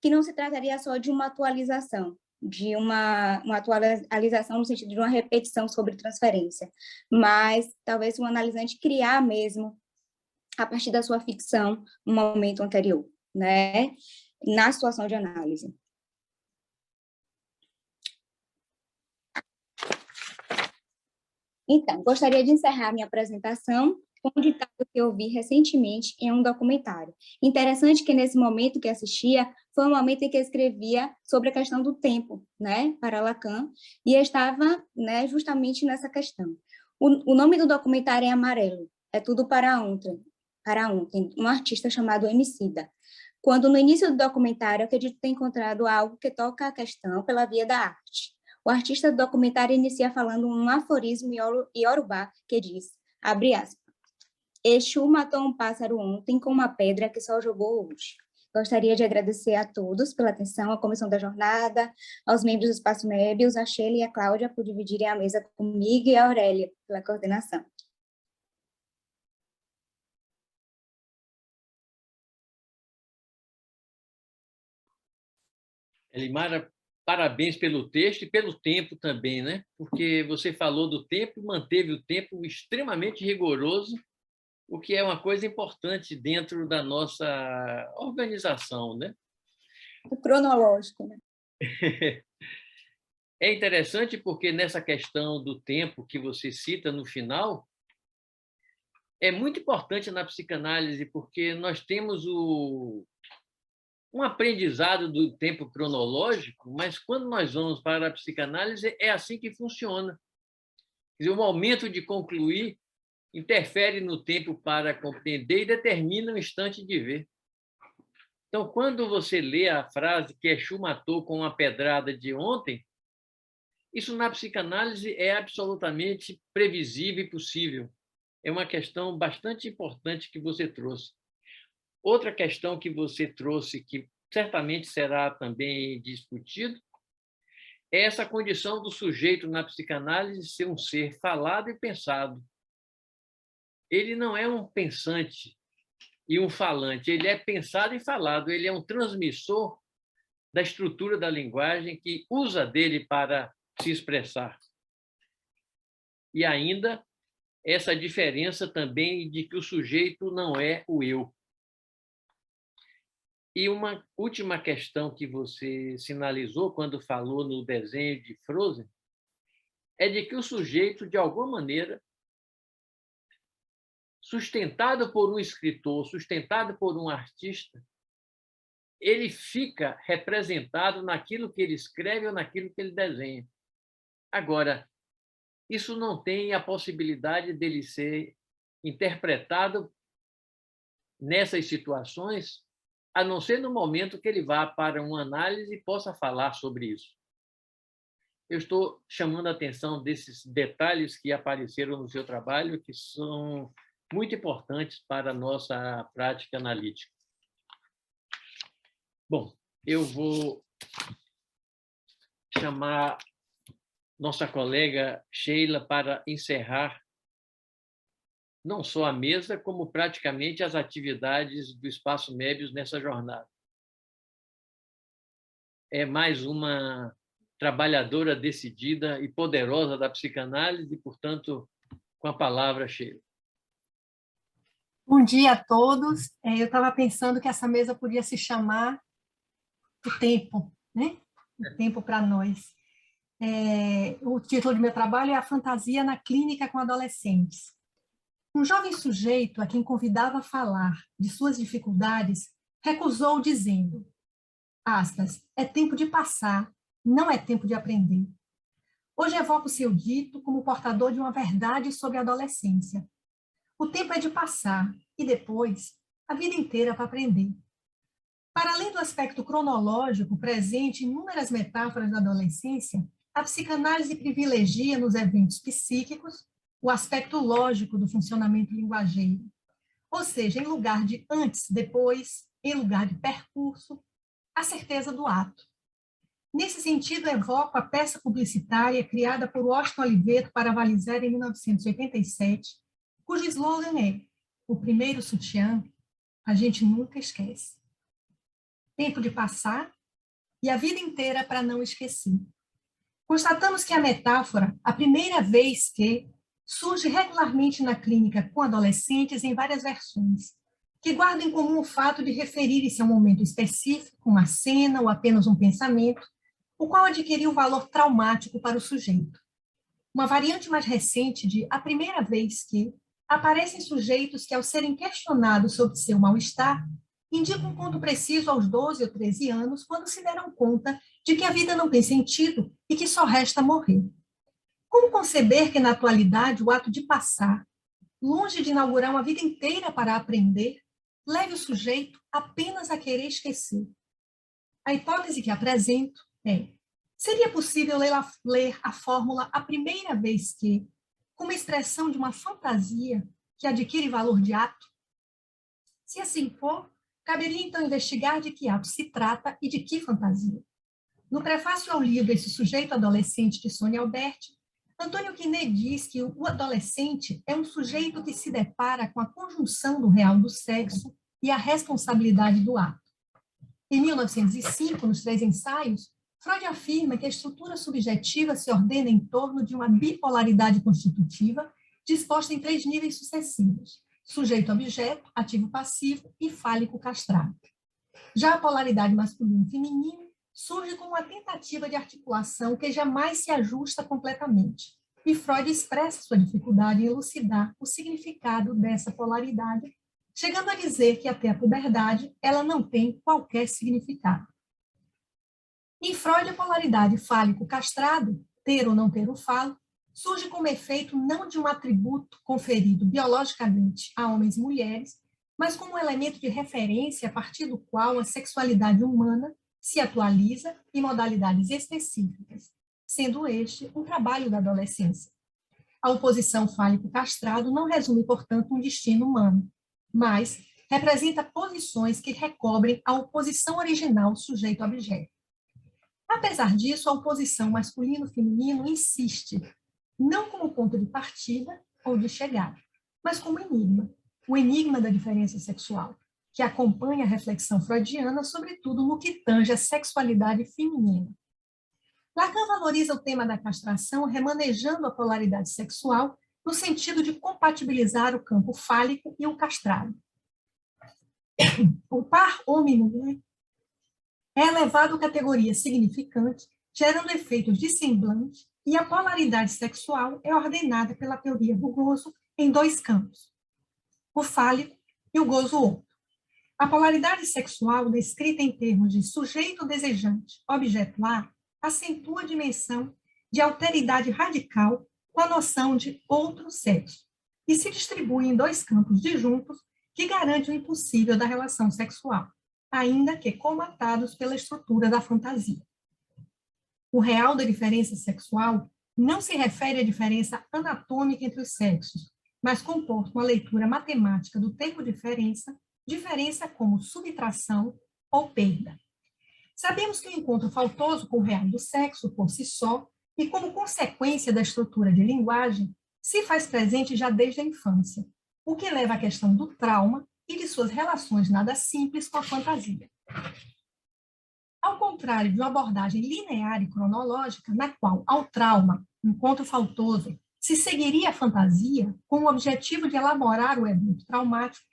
que não se trataria só de uma atualização, de uma atualização no sentido de uma repetição sobre transferência, mas talvez um analisante criar mesmo, a partir da sua ficção, um momento anterior, né, na situação de análise. Então, gostaria de encerrar minha apresentação com um ditado que eu vi recentemente em um documentário. Interessante que nesse momento que assistia, foi um momento em que eu escrevia sobre a questão do tempo, né, para Lacan, e eu estava, né, justamente nessa questão. O nome do documentário é Amarelo, é tudo para ontem, um artista chamado Emicida. Quando no início do documentário, eu acredito ter encontrado algo que toca a questão pela via da arte. O artista do documentário inicia falando um aforismo iorubá que diz, abre aspas, Exu matou um pássaro ontem com uma pedra que só jogou hoje. Gostaria de agradecer a todos pela atenção, à comissão da jornada, aos membros do Espaço Mébius, a Sheila e a Cláudia por dividirem a mesa comigo e a Aurélia pela coordenação. Elimara, parabéns pelo texto e pelo tempo também, né? Porque você falou do tempo e manteve o tempo extremamente rigoroso, o que é uma coisa importante dentro da nossa organização, né? O cronológico, né? É interessante porque nessa questão do tempo que você cita no final, é muito importante na psicanálise, porque nós temos um aprendizado do tempo cronológico, mas quando nós vamos para a psicanálise, é assim que funciona. Quer dizer, o momento de concluir interfere no tempo para compreender e determina o instante de ver. Então, quando você lê a frase que Exu matou com uma pedrada de ontem, isso na psicanálise é absolutamente previsível e possível. É uma questão bastante importante que você trouxe. Outra questão que você trouxe, que certamente será também discutido, é essa condição do sujeito na psicanálise ser um ser falado e pensado. Ele não é um pensante e um falante, ele é pensado e falado, ele é um transmissor da estrutura da linguagem que usa dele para se expressar. E ainda essa diferença também de que o sujeito não é o eu. E uma última questão que você sinalizou quando falou no desenho de Frozen é de que o sujeito, de alguma maneira, sustentado por um escritor, sustentado por um artista, ele fica representado naquilo que ele escreve ou naquilo que ele desenha. Agora, isso não tem a possibilidade dele ser interpretado nessas situações, a não ser no momento que ele vá para uma análise e possa falar sobre isso. Eu estou chamando a atenção desses detalhes que apareceram no seu trabalho, que são muito importantes para a nossa prática analítica. Bom, eu vou chamar nossa colega Sheila para encerrar não só a mesa, como praticamente as atividades do Espaço Mébius nessa jornada. É mais uma trabalhadora decidida e poderosa da psicanálise, e, portanto, com a palavra, Sheila. Bom dia a todos. Eu estava pensando que essa mesa podia se chamar O Tempo, né? O Tempo para nós. O título do meu trabalho é A Fantasia na Clínica com Adolescentes. Um jovem sujeito a quem convidava a falar de suas dificuldades recusou dizendo, aspas, é tempo de passar, não é tempo de aprender. Hoje evoco seu dito como portador de uma verdade sobre a adolescência. O tempo é de passar e depois a vida inteira para aprender. Para além do aspecto cronológico presente em inúmeras metáforas da adolescência, a psicanálise privilegia nos eventos psíquicos o aspecto lógico do funcionamento linguageiro, ou seja, em lugar de antes, depois, em lugar de percurso, a certeza do ato. Nesse sentido, evoco a peça publicitária criada por Washington Oliveto para a Valizer em 1987, cujo slogan é: o primeiro sutiã, a gente nunca esquece. tempo de passar e a vida inteira para não esquecer. Constatamos que a metáfora, a primeira vez que, surge regularmente na clínica com adolescentes em várias versões, que guardam em comum o fato de referir-se a um momento específico, uma cena ou apenas um pensamento, o qual adquiriu valor traumático para o sujeito. Uma variante mais recente de a primeira vez que aparecem sujeitos que, ao serem questionados sobre seu mal-estar, indicam um ponto preciso aos 12 ou 13 anos, quando se deram conta de que a vida não tem sentido e que só resta morrer. Como conceber que, na atualidade, o ato de passar, longe de inaugurar uma vida inteira para aprender, leve o sujeito apenas a querer esquecer? A hipótese que apresento é: seria possível ler a fórmula a primeira vez que, como expressão de uma fantasia que adquire valor de ato? Se assim for, caberia então investigar de que ato se trata e de que fantasia. No prefácio ao livro Esse Sujeito Adolescente, de Sônia Alberti, Antônio Quinet diz que o adolescente é um sujeito que se depara com a conjunção do real do sexo e a responsabilidade do ato. Em 1905, nos 3 ensaios, Freud afirma que a estrutura subjetiva se ordena em torno de uma bipolaridade constitutiva disposta em 3 níveis sucessivos: sujeito-objeto, ativo-passivo e fálico-castrado. Já a polaridade masculino-feminino surge como uma tentativa de articulação que jamais se ajusta completamente, e Freud expressa sua dificuldade em elucidar o significado dessa polaridade, chegando a dizer que até a puberdade ela não tem qualquer significado. Em Freud, a polaridade fálico-castrado, ter ou não ter o falo, surge como efeito não de um atributo conferido biologicamente a homens e mulheres, mas como um elemento de referência a partir do qual a sexualidade humana se atualiza em modalidades específicas, sendo este um trabalho da adolescência. A oposição fálico-castrado não resume, portanto, um destino humano, mas representa posições que recobrem a oposição original sujeito-objeto. Apesar disso, a oposição masculino-feminino insiste, não como ponto de partida ou de chegada, mas como enigma, o enigma da diferença sexual, que acompanha a reflexão freudiana, sobretudo no que tange a sexualidade feminina. Lacan valoriza o tema da castração, remanejando a polaridade sexual no sentido de compatibilizar o campo fálico e o castrado. O par homem-mulher é elevado à categoria significante, gerando efeitos dissemblantes, e a polaridade sexual é ordenada pela teoria do gozo em 2 campos, o fálico e o gozo outro. A polaridade sexual, descrita em termos de sujeito desejante, objeto A, acentua a dimensão de alteridade radical com a noção de outro sexo, e se distribui em 2 campos disjuntos que garantem o impossível da relação sexual, ainda que comatados pela estrutura da fantasia. O real da diferença sexual não se refere à diferença anatômica entre os sexos, mas comporta uma leitura matemática do termo diferença como subtração ou perda. Sabemos que o encontro faltoso com o real do sexo, por si só, e como consequência da estrutura de linguagem, se faz presente já desde a infância, o que leva à questão do trauma e de suas relações nada simples com a fantasia. Ao contrário de uma abordagem linear e cronológica, na qual, ao trauma, encontro faltoso, se seguiria a fantasia com o objetivo de elaborar o evento traumático,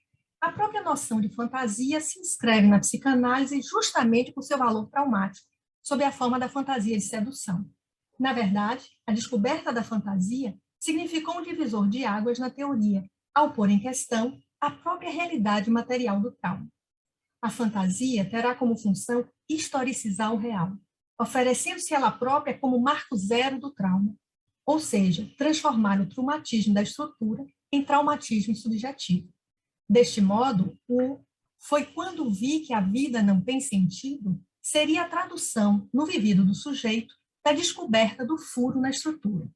a própria noção de fantasia se inscreve na psicanálise justamente por seu valor traumático, sob a forma da fantasia de sedução. Na verdade, a descoberta da fantasia significou um divisor de águas na teoria, ao pôr em questão a própria realidade material do trauma. A fantasia terá como função historicizar o real, oferecendo-se ela própria como marco zero do trauma, ou seja, transformar o traumatismo da estrutura em traumatismo subjetivo. Deste modo, o "foi quando vi que a vida não tem sentido" seria a tradução, no vivido do sujeito, da descoberta do furo na estrutura.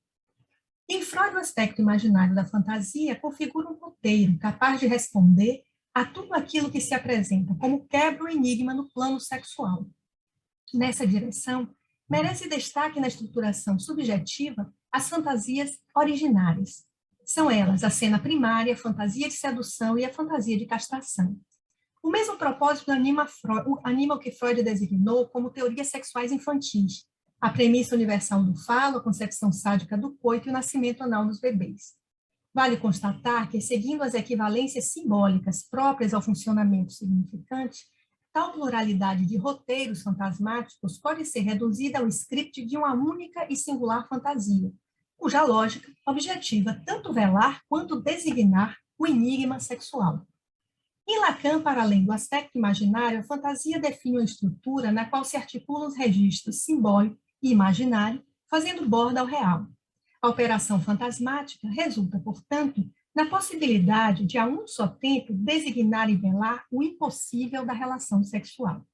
Em Freud, o aspecto imaginário da fantasia configura um roteiro capaz de responder a tudo aquilo que se apresenta como quebra ou enigma no plano sexual. Nessa direção, merece destaque na estruturação subjetiva as fantasias originárias. São elas a cena primária, a fantasia de sedução e a fantasia de castração. O mesmo propósito anima o que Freud designou como teorias sexuais infantis, a premissa universal do falo, a concepção sádica do coito e o nascimento anal dos bebês. Vale constatar que, seguindo as equivalências simbólicas próprias ao funcionamento significante, tal pluralidade de roteiros fantasmáticos pode ser reduzida ao script de uma única e singular fantasia, cuja lógica objetiva tanto velar quanto designar o enigma sexual. Em Lacan, para além do aspecto imaginário, a fantasia define uma estrutura na qual se articulam os registros simbólico e imaginário, fazendo borda ao real. A operação fantasmática resulta, portanto, na possibilidade de, a um só tempo, designar e velar o impossível da relação sexual.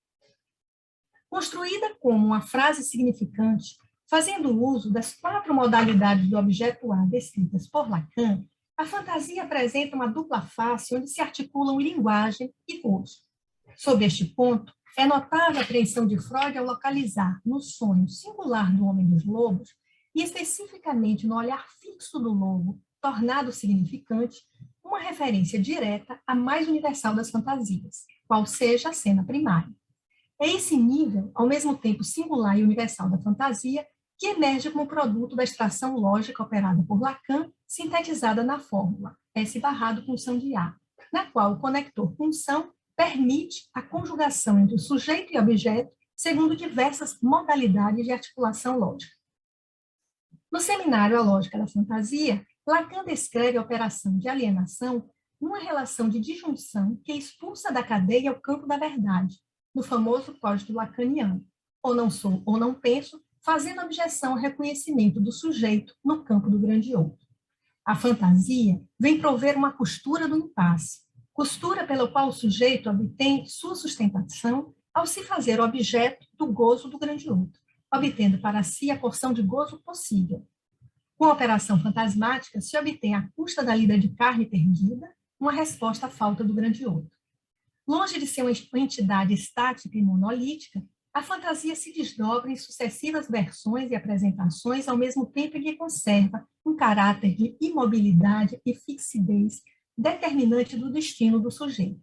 Construída como uma frase significante, fazendo uso das 4 modalidades do objeto A descritas por Lacan, a fantasia apresenta uma dupla face onde se articulam linguagem e gozo. Sob este ponto, é notável a apreensão de Freud ao localizar no sonho singular do homem dos lobos, e especificamente no olhar fixo do lobo, tornado significante, uma referência direta à mais universal das fantasias, qual seja a cena primária. É esse nível, ao mesmo tempo singular e universal da fantasia, que emerge como produto da extração lógica operada por Lacan, sintetizada na fórmula S/função de A, na qual o conector função permite a conjugação entre o sujeito e objeto segundo diversas modalidades de articulação lógica. No seminário A Lógica da Fantasia, Lacan descreve a operação de alienação numa relação de disjunção que expulsa da cadeia o campo da verdade, no famoso código lacaniano, ou não sou ou não penso, fazendo objeção ao reconhecimento do sujeito no campo do grande outro. A fantasia vem prover uma costura do impasse, costura pela qual o sujeito obtém sua sustentação ao se fazer objeto do gozo do grande outro, obtendo para si a porção de gozo possível. Com a operação fantasmática, se obtém à custa da libra de carne perdida, uma resposta à falta do grande outro. Longe de ser uma entidade estática e monolítica, a fantasia se desdobra em sucessivas versões e apresentações, ao mesmo tempo em que conserva um caráter de imobilidade e fixidez determinante do destino do sujeito.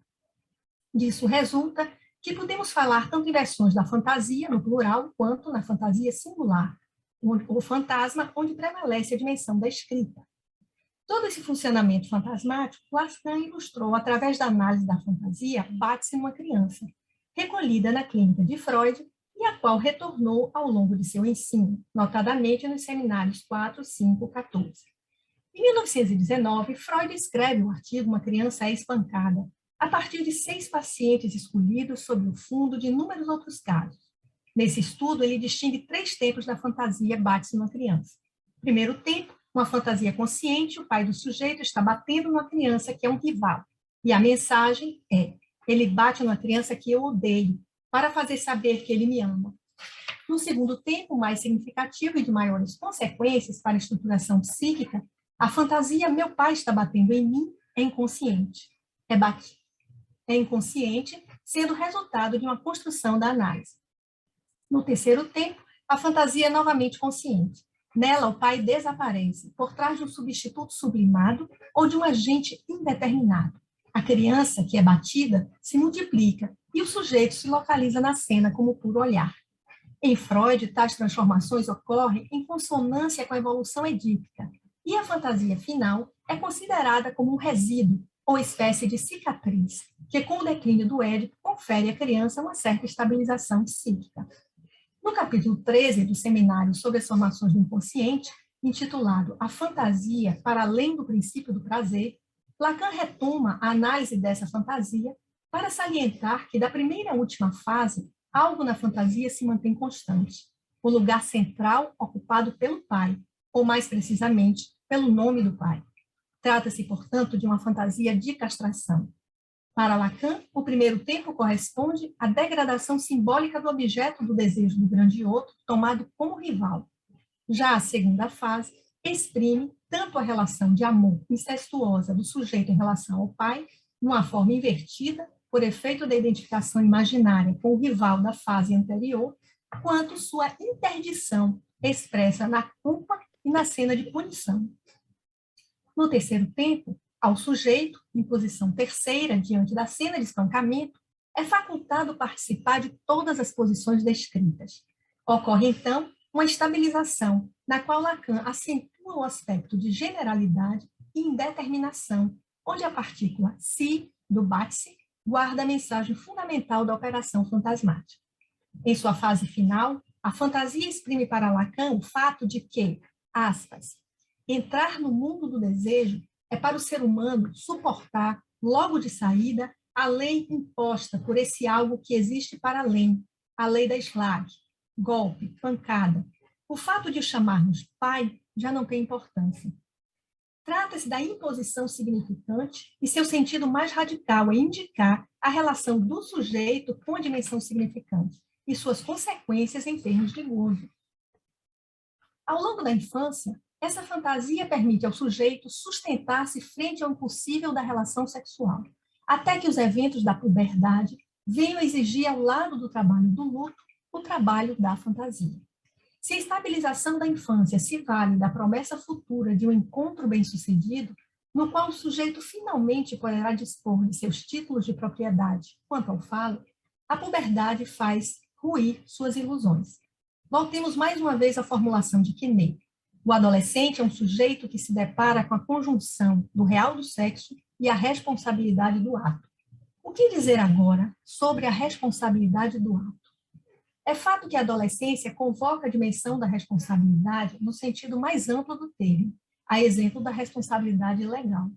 Disso resulta que podemos falar tanto em versões da fantasia, no plural, quanto na fantasia singular, o fantasma, onde prevalece a dimensão da escrita. Todo esse funcionamento fantasmático, Lacan ilustrou através da análise da fantasia bate-se numa criança, recolhida na clínica de Freud e a qual retornou ao longo de seu ensino, notadamente nos seminários 4, 5, 14. Em 1919, Freud escreve o artigo Uma Criança é Espancada, a partir de 6 pacientes escolhidos sob o fundo de inúmeros outros casos. Nesse estudo, ele distingue 3 tempos da fantasia bate-se numa criança. Primeiro tempo, uma fantasia consciente, o pai do sujeito está batendo numa criança que é um rival. E a mensagem é: ele bate numa criança que eu odeio, para fazer saber que ele me ama. No segundo tempo, mais significativo e de maiores consequências para a estruturação psíquica, a fantasia meu pai está batendo em mim é inconsciente. É inconsciente, sendo resultado de uma construção da análise. No terceiro tempo, a fantasia é novamente consciente. Nela, o pai desaparece, por trás de um substituto sublimado ou de um agente indeterminado. A criança, que é batida, se multiplica e o sujeito se localiza na cena como puro olhar. Em Freud, tais transformações ocorrem em consonância com a evolução edípica, e a fantasia final é considerada como um resíduo ou espécie de cicatriz, que com o declínio do Édipo confere à criança uma certa estabilização psíquica. No capítulo 13 do seminário sobre as formações do inconsciente, intitulado A Fantasia para além do princípio do prazer, Lacan retoma a análise dessa fantasia para salientar que, da primeira à última fase, algo na fantasia se mantém constante, o lugar central ocupado pelo pai, ou mais precisamente, pelo nome do pai. Trata-se, portanto, de uma fantasia de castração. Para Lacan, o primeiro tempo corresponde à degradação simbólica do objeto do desejo do grande outro, tomado como rival. Já a segunda fase exprime tanto a relação de amor incestuosa do sujeito em relação ao pai, numa forma invertida, por efeito da identificação imaginária com o rival da fase anterior, quanto sua interdição expressa na culpa e na cena de punição. No terceiro tempo, Ao sujeito, em posição terceira, diante da cena de espancamento, é facultado participar de todas as posições descritas. Ocorre, então, uma estabilização, na qual Lacan acentua o aspecto de generalidade e indeterminação, onde a partícula si, do Batse, guarda a mensagem fundamental da operação fantasmática. Em sua fase final, a fantasia exprime para Lacan o fato de que, aspas, entrar no mundo do desejo é para o ser humano suportar, logo de saída, a lei imposta por esse algo que existe para além, a lei da Slag, golpe, pancada. O fato de o chamarmos pai já não tem importância. Trata-se da imposição significante e seu sentido mais radical é indicar a relação do sujeito com a dimensão significante e suas consequências em termos de gozo. Ao longo da infância, essa fantasia permite ao sujeito sustentar-se frente ao impossível da relação sexual, até que os eventos da puberdade venham exigir, ao lado do trabalho do luto, o trabalho da fantasia. Se a estabilização da infância se vale da promessa futura de um encontro bem-sucedido, no qual o sujeito finalmente poderá dispor de seus títulos de propriedade quanto ao falo, a puberdade faz ruir suas ilusões. Voltemos mais uma vez à formulação de Quinet. O adolescente é um sujeito que se depara com a conjunção do real do sexo e a responsabilidade do ato. O que dizer agora sobre a responsabilidade do ato? É fato que a adolescência convoca a dimensão da responsabilidade no sentido mais amplo do termo, a exemplo da responsabilidade legal.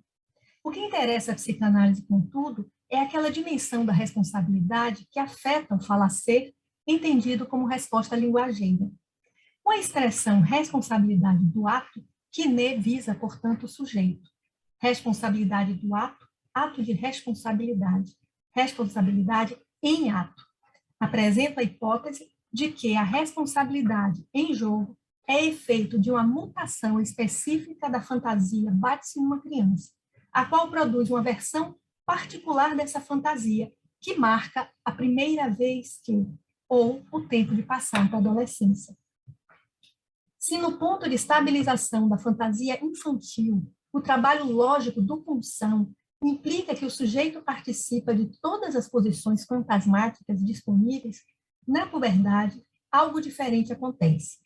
O que interessa a psicanálise, contudo, é aquela dimensão da responsabilidade que afeta o falar-ser, entendido como resposta linguageira. Com a expressão responsabilidade do ato, Quinet visa, portanto, o sujeito. Responsabilidade do ato, ato de responsabilidade em ato. Apresenta a hipótese de que a responsabilidade em jogo é efeito de uma mutação específica da fantasia bate-se numa criança, a qual produz uma versão particular dessa fantasia, que marca a primeira vez que, ou o tempo de passar da adolescência. Se no ponto de estabilização da fantasia infantil, o trabalho lógico do pulsão implica que o sujeito participa de todas as posições fantasmáticas disponíveis, na puberdade, algo diferente acontece.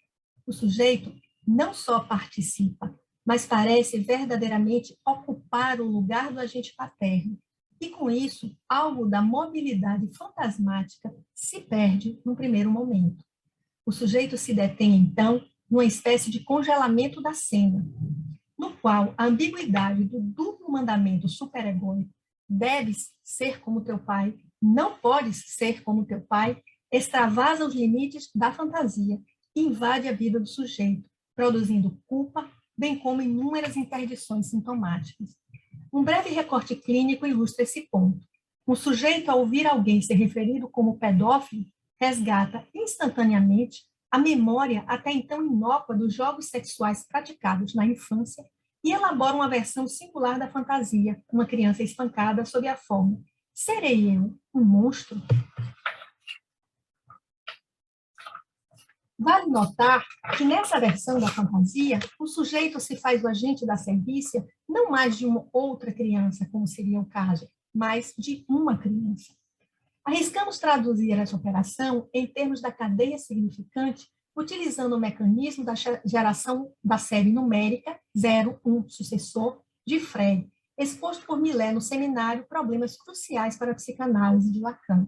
O sujeito não só participa, mas parece verdadeiramente ocupar o lugar do agente paterno. E, com isso, algo da mobilidade fantasmática se perde no primeiro momento. O sujeito se detém, então, numa espécie de congelamento da cena, no qual a ambiguidade do duplo mandamento superegóico, deves ser como teu pai, não podes ser como teu pai, extravasa os limites da fantasia e invade a vida do sujeito, produzindo culpa, bem como inúmeras interdições sintomáticas. Um breve recorte clínico ilustra esse ponto. Um sujeito, ao ouvir alguém ser referido como pedófilo, resgata instantaneamente a memória até então inócua dos jogos sexuais praticados na infância e elabora uma versão singular da fantasia, uma criança espancada sob a forma: serei eu um monstro? Vale notar que nessa versão da fantasia, o sujeito se faz o agente da sevícia não mais de uma outra criança, como seria o caso, mas de uma criança. Arriscamos traduzir essa operação em termos da cadeia significante, utilizando o mecanismo da geração da série numérica 0, 1, sucessor, de Frege, exposto por Millet no seminário Problemas Cruciais para a Psicanálise de Lacan.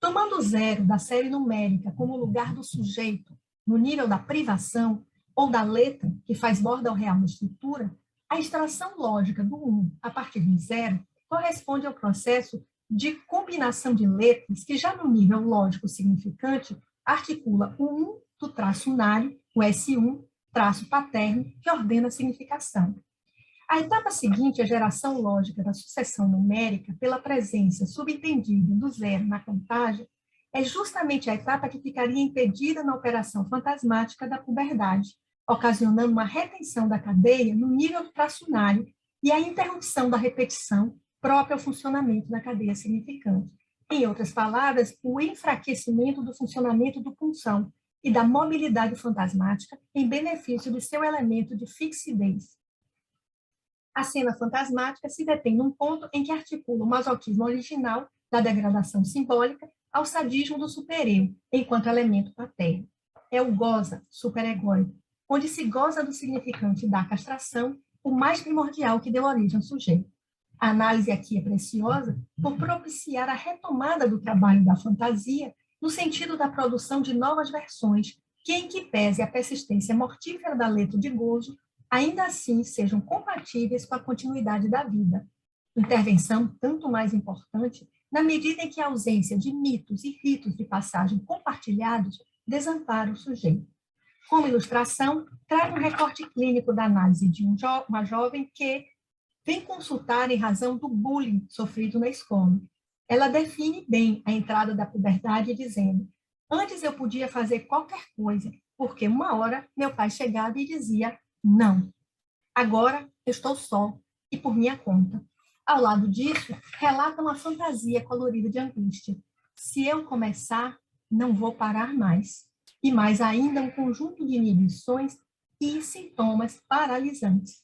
Tomando o 0 da série numérica como lugar do sujeito no nível da privação ou da letra que faz borda ao real na estrutura, a extração lógica do 1 a partir do 0 corresponde ao processo de combinação de letras que já no nível lógico significante articula o 1 do traço unário, o S1, traço paterno, que ordena a significação. A etapa seguinte, a geração lógica da sucessão numérica pela presença subentendida do 0 na contagem, é justamente a etapa que ficaria impedida na operação fantasmática da puberdade, ocasionando uma retenção da cadeia no nível do traço unário e a interrupção da repetição própria ao funcionamento da cadeia significante. Em outras palavras, o enfraquecimento do funcionamento do pulsão e da mobilidade fantasmática em benefício do seu elemento de fixidez. A cena fantasmática se detém num ponto em que articula o masoquismo original da degradação simbólica ao sadismo do supereu, enquanto elemento paterno. É o goza superegóico, onde se goza do significante da castração, o mais primordial que deu origem ao sujeito. A análise aqui é preciosa por propiciar a retomada do trabalho da fantasia no sentido da produção de novas versões que, em que pese a persistência mortífera da letra de gozo, ainda assim sejam compatíveis com a continuidade da vida. Intervenção tanto mais importante na medida em que a ausência de mitos e ritos de passagem compartilhados desampara o sujeito. Como ilustração, trago um recorte clínico da análise de uma jovem que vem consultar em razão do bullying sofrido na escola. Ela define bem a entrada da puberdade dizendo: antes eu podia fazer qualquer coisa, porque uma hora meu pai chegava e dizia não. Agora eu estou só e por minha conta. Ao lado disso, relata uma fantasia colorida de angústia. Se eu começar, não vou parar mais. E mais ainda um conjunto de inibições e sintomas paralisantes.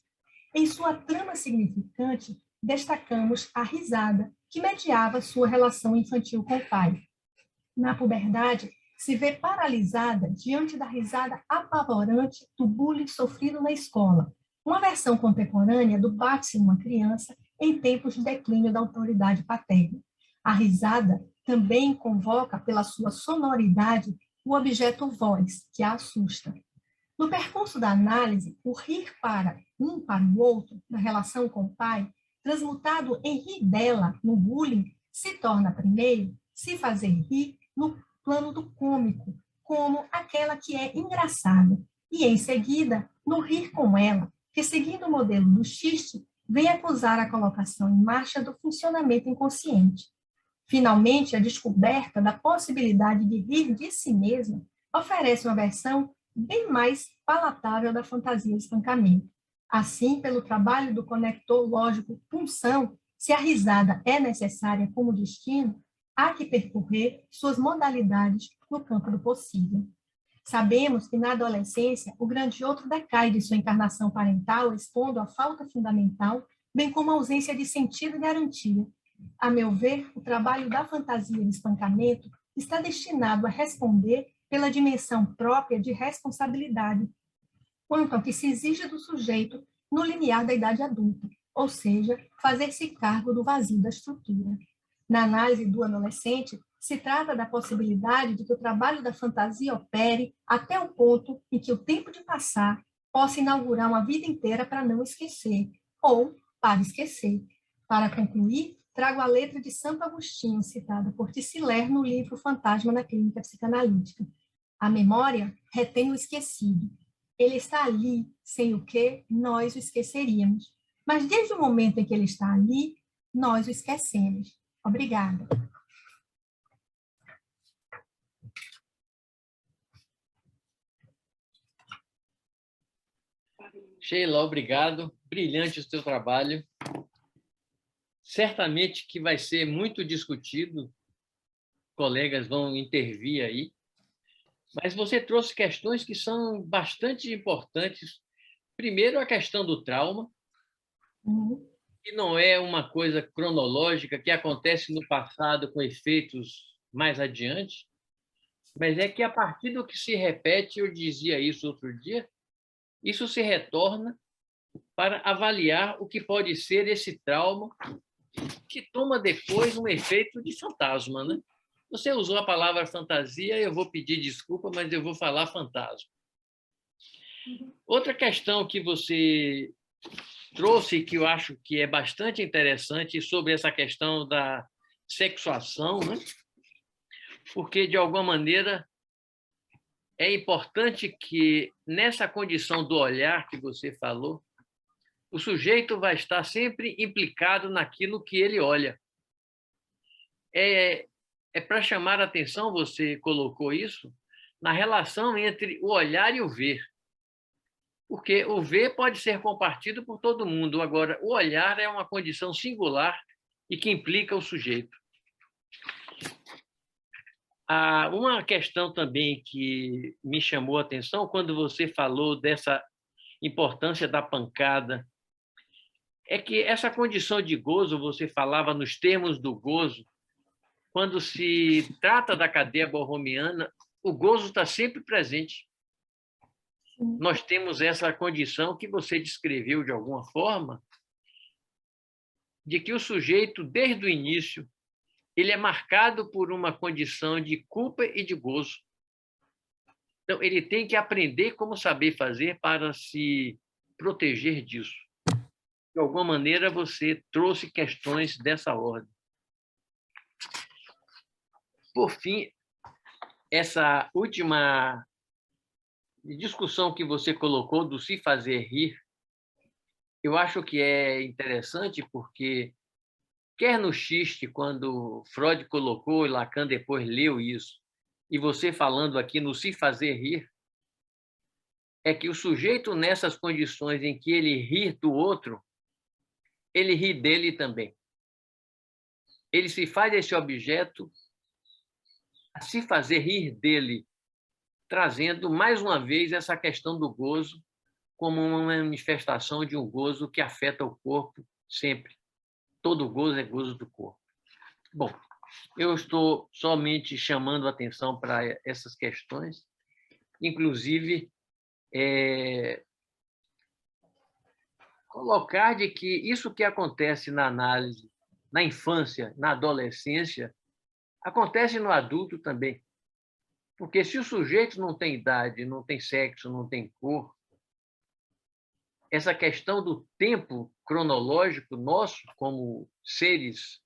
Em sua trama significante, destacamos a risada, que mediava sua relação infantil com o pai. Na puberdade, se vê paralisada diante da risada apavorante do bullying sofrido na escola, uma versão contemporânea do bate-se numa criança em tempos de declínio da autoridade paterna. A risada também convoca, pela sua sonoridade, o objeto voz, que a assusta. No percurso da análise, o rir para o outro, na relação com o pai, transmutado em rir dela, no bullying, se torna primeiro se fazer rir no plano do cômico, como aquela que é engraçada, e em seguida, no rir com ela, que seguindo o modelo do xiste, vem acusar a colocação em marcha do funcionamento inconsciente. Finalmente, a descoberta da possibilidade de rir de si mesma oferece uma versão bem mais palatável da fantasia de espancamento. Assim, pelo trabalho do conector lógico-punção, se a risada é necessária como destino, há que percorrer suas modalidades no campo do possível. Sabemos que, na adolescência, o grande outro decai de sua encarnação parental, expondo a falta fundamental, bem como a ausência de sentido e garantia. A meu ver, o trabalho da fantasia de espancamento está destinado a responder pela dimensão própria de responsabilidade, quanto ao que se exige do sujeito no limiar da idade adulta, ou seja, fazer-se cargo do vazio da estrutura. Na análise do adolescente, se trata da possibilidade de que o trabalho da fantasia opere até o ponto em que o tempo de passar possa inaugurar uma vida inteira para não esquecer, ou para esquecer. Para concluir, trago a letra de Santo Agostinho, citada por Ticiler no livro Fantasma na Clínica Psicanalítica. A memória retém o esquecido. Ele está ali, sem o que nós o esqueceríamos. Mas desde o momento em que ele está ali, nós o esquecemos. Obrigada. Sheila, obrigado. Brilhante o seu trabalho. Certamente que vai ser muito discutido, colegas vão intervir aí, mas você trouxe questões que são bastante importantes. Primeiro, a questão do trauma, que não é uma coisa cronológica que acontece no passado com efeitos mais adiante, mas é que a partir do que se repete, eu dizia isso outro dia, isso se retorna para avaliar o que pode ser esse trauma que toma depois um efeito de fantasma, né? Você usou a palavra fantasia, eu vou pedir desculpa, mas eu vou falar fantasma. Outra questão que você trouxe, que eu acho que é bastante interessante, sobre essa questão da sexuação, né? Porque, de alguma maneira, é importante que, nessa condição do olhar que você falou, o sujeito vai estar sempre implicado naquilo que ele olha. É para chamar a atenção, você colocou isso, na relação entre o olhar e o ver. Porque o ver pode ser compartido por todo mundo, agora o olhar é uma condição singular e que implica o sujeito. Uma questão também que me chamou a atenção, quando você falou dessa importância da pancada, é que essa condição de gozo, você falava nos termos do gozo, quando se trata da cadeia borromiana, o gozo está sempre presente. Nós temos essa condição que você descreveu de alguma forma, de que o sujeito, desde o início, ele é marcado por uma condição de culpa e de gozo. Então, ele tem que aprender como saber fazer para se proteger disso. De alguma maneira, você trouxe questões dessa ordem. Por fim, essa última discussão que você colocou do se fazer rir, eu acho que é interessante porque, quer no xiste, quando Freud colocou e Lacan depois leu isso, e você falando aqui no se fazer rir, é que o sujeito, nessas condições em que ele ri do outro, ele ri dele também. Ele se faz esse objeto a se fazer rir dele, trazendo, mais uma vez, essa questão do gozo como uma manifestação de um gozo que afeta o corpo sempre. Todo gozo é gozo do corpo. Bom, eu estou somente chamando a atenção para essas questões, inclusive colocar de que isso que acontece na análise, na infância, na adolescência, acontece no adulto também. Porque se o sujeito não tem idade, não tem sexo, não tem cor, essa questão do tempo cronológico nosso, como seres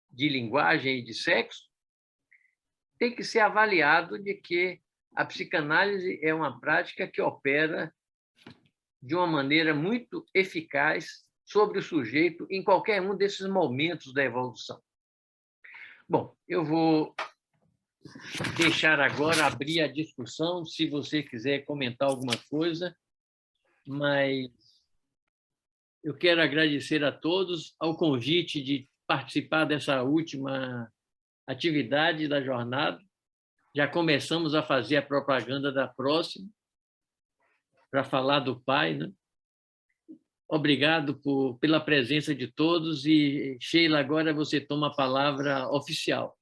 de linguagem e de sexo, tem que ser avaliado de que a psicanálise é uma prática que opera de uma maneira muito eficaz sobre o sujeito em qualquer um desses momentos da evolução. Bom, eu vou deixar agora abrir a discussão, se você quiser comentar alguma coisa, mas eu quero agradecer a todos ao convite de participar dessa última atividade da jornada. Já começamos a fazer a propaganda da próxima, para falar do Pai, né? Obrigado pela presença de todos e, Sheila, agora você toma a palavra oficial.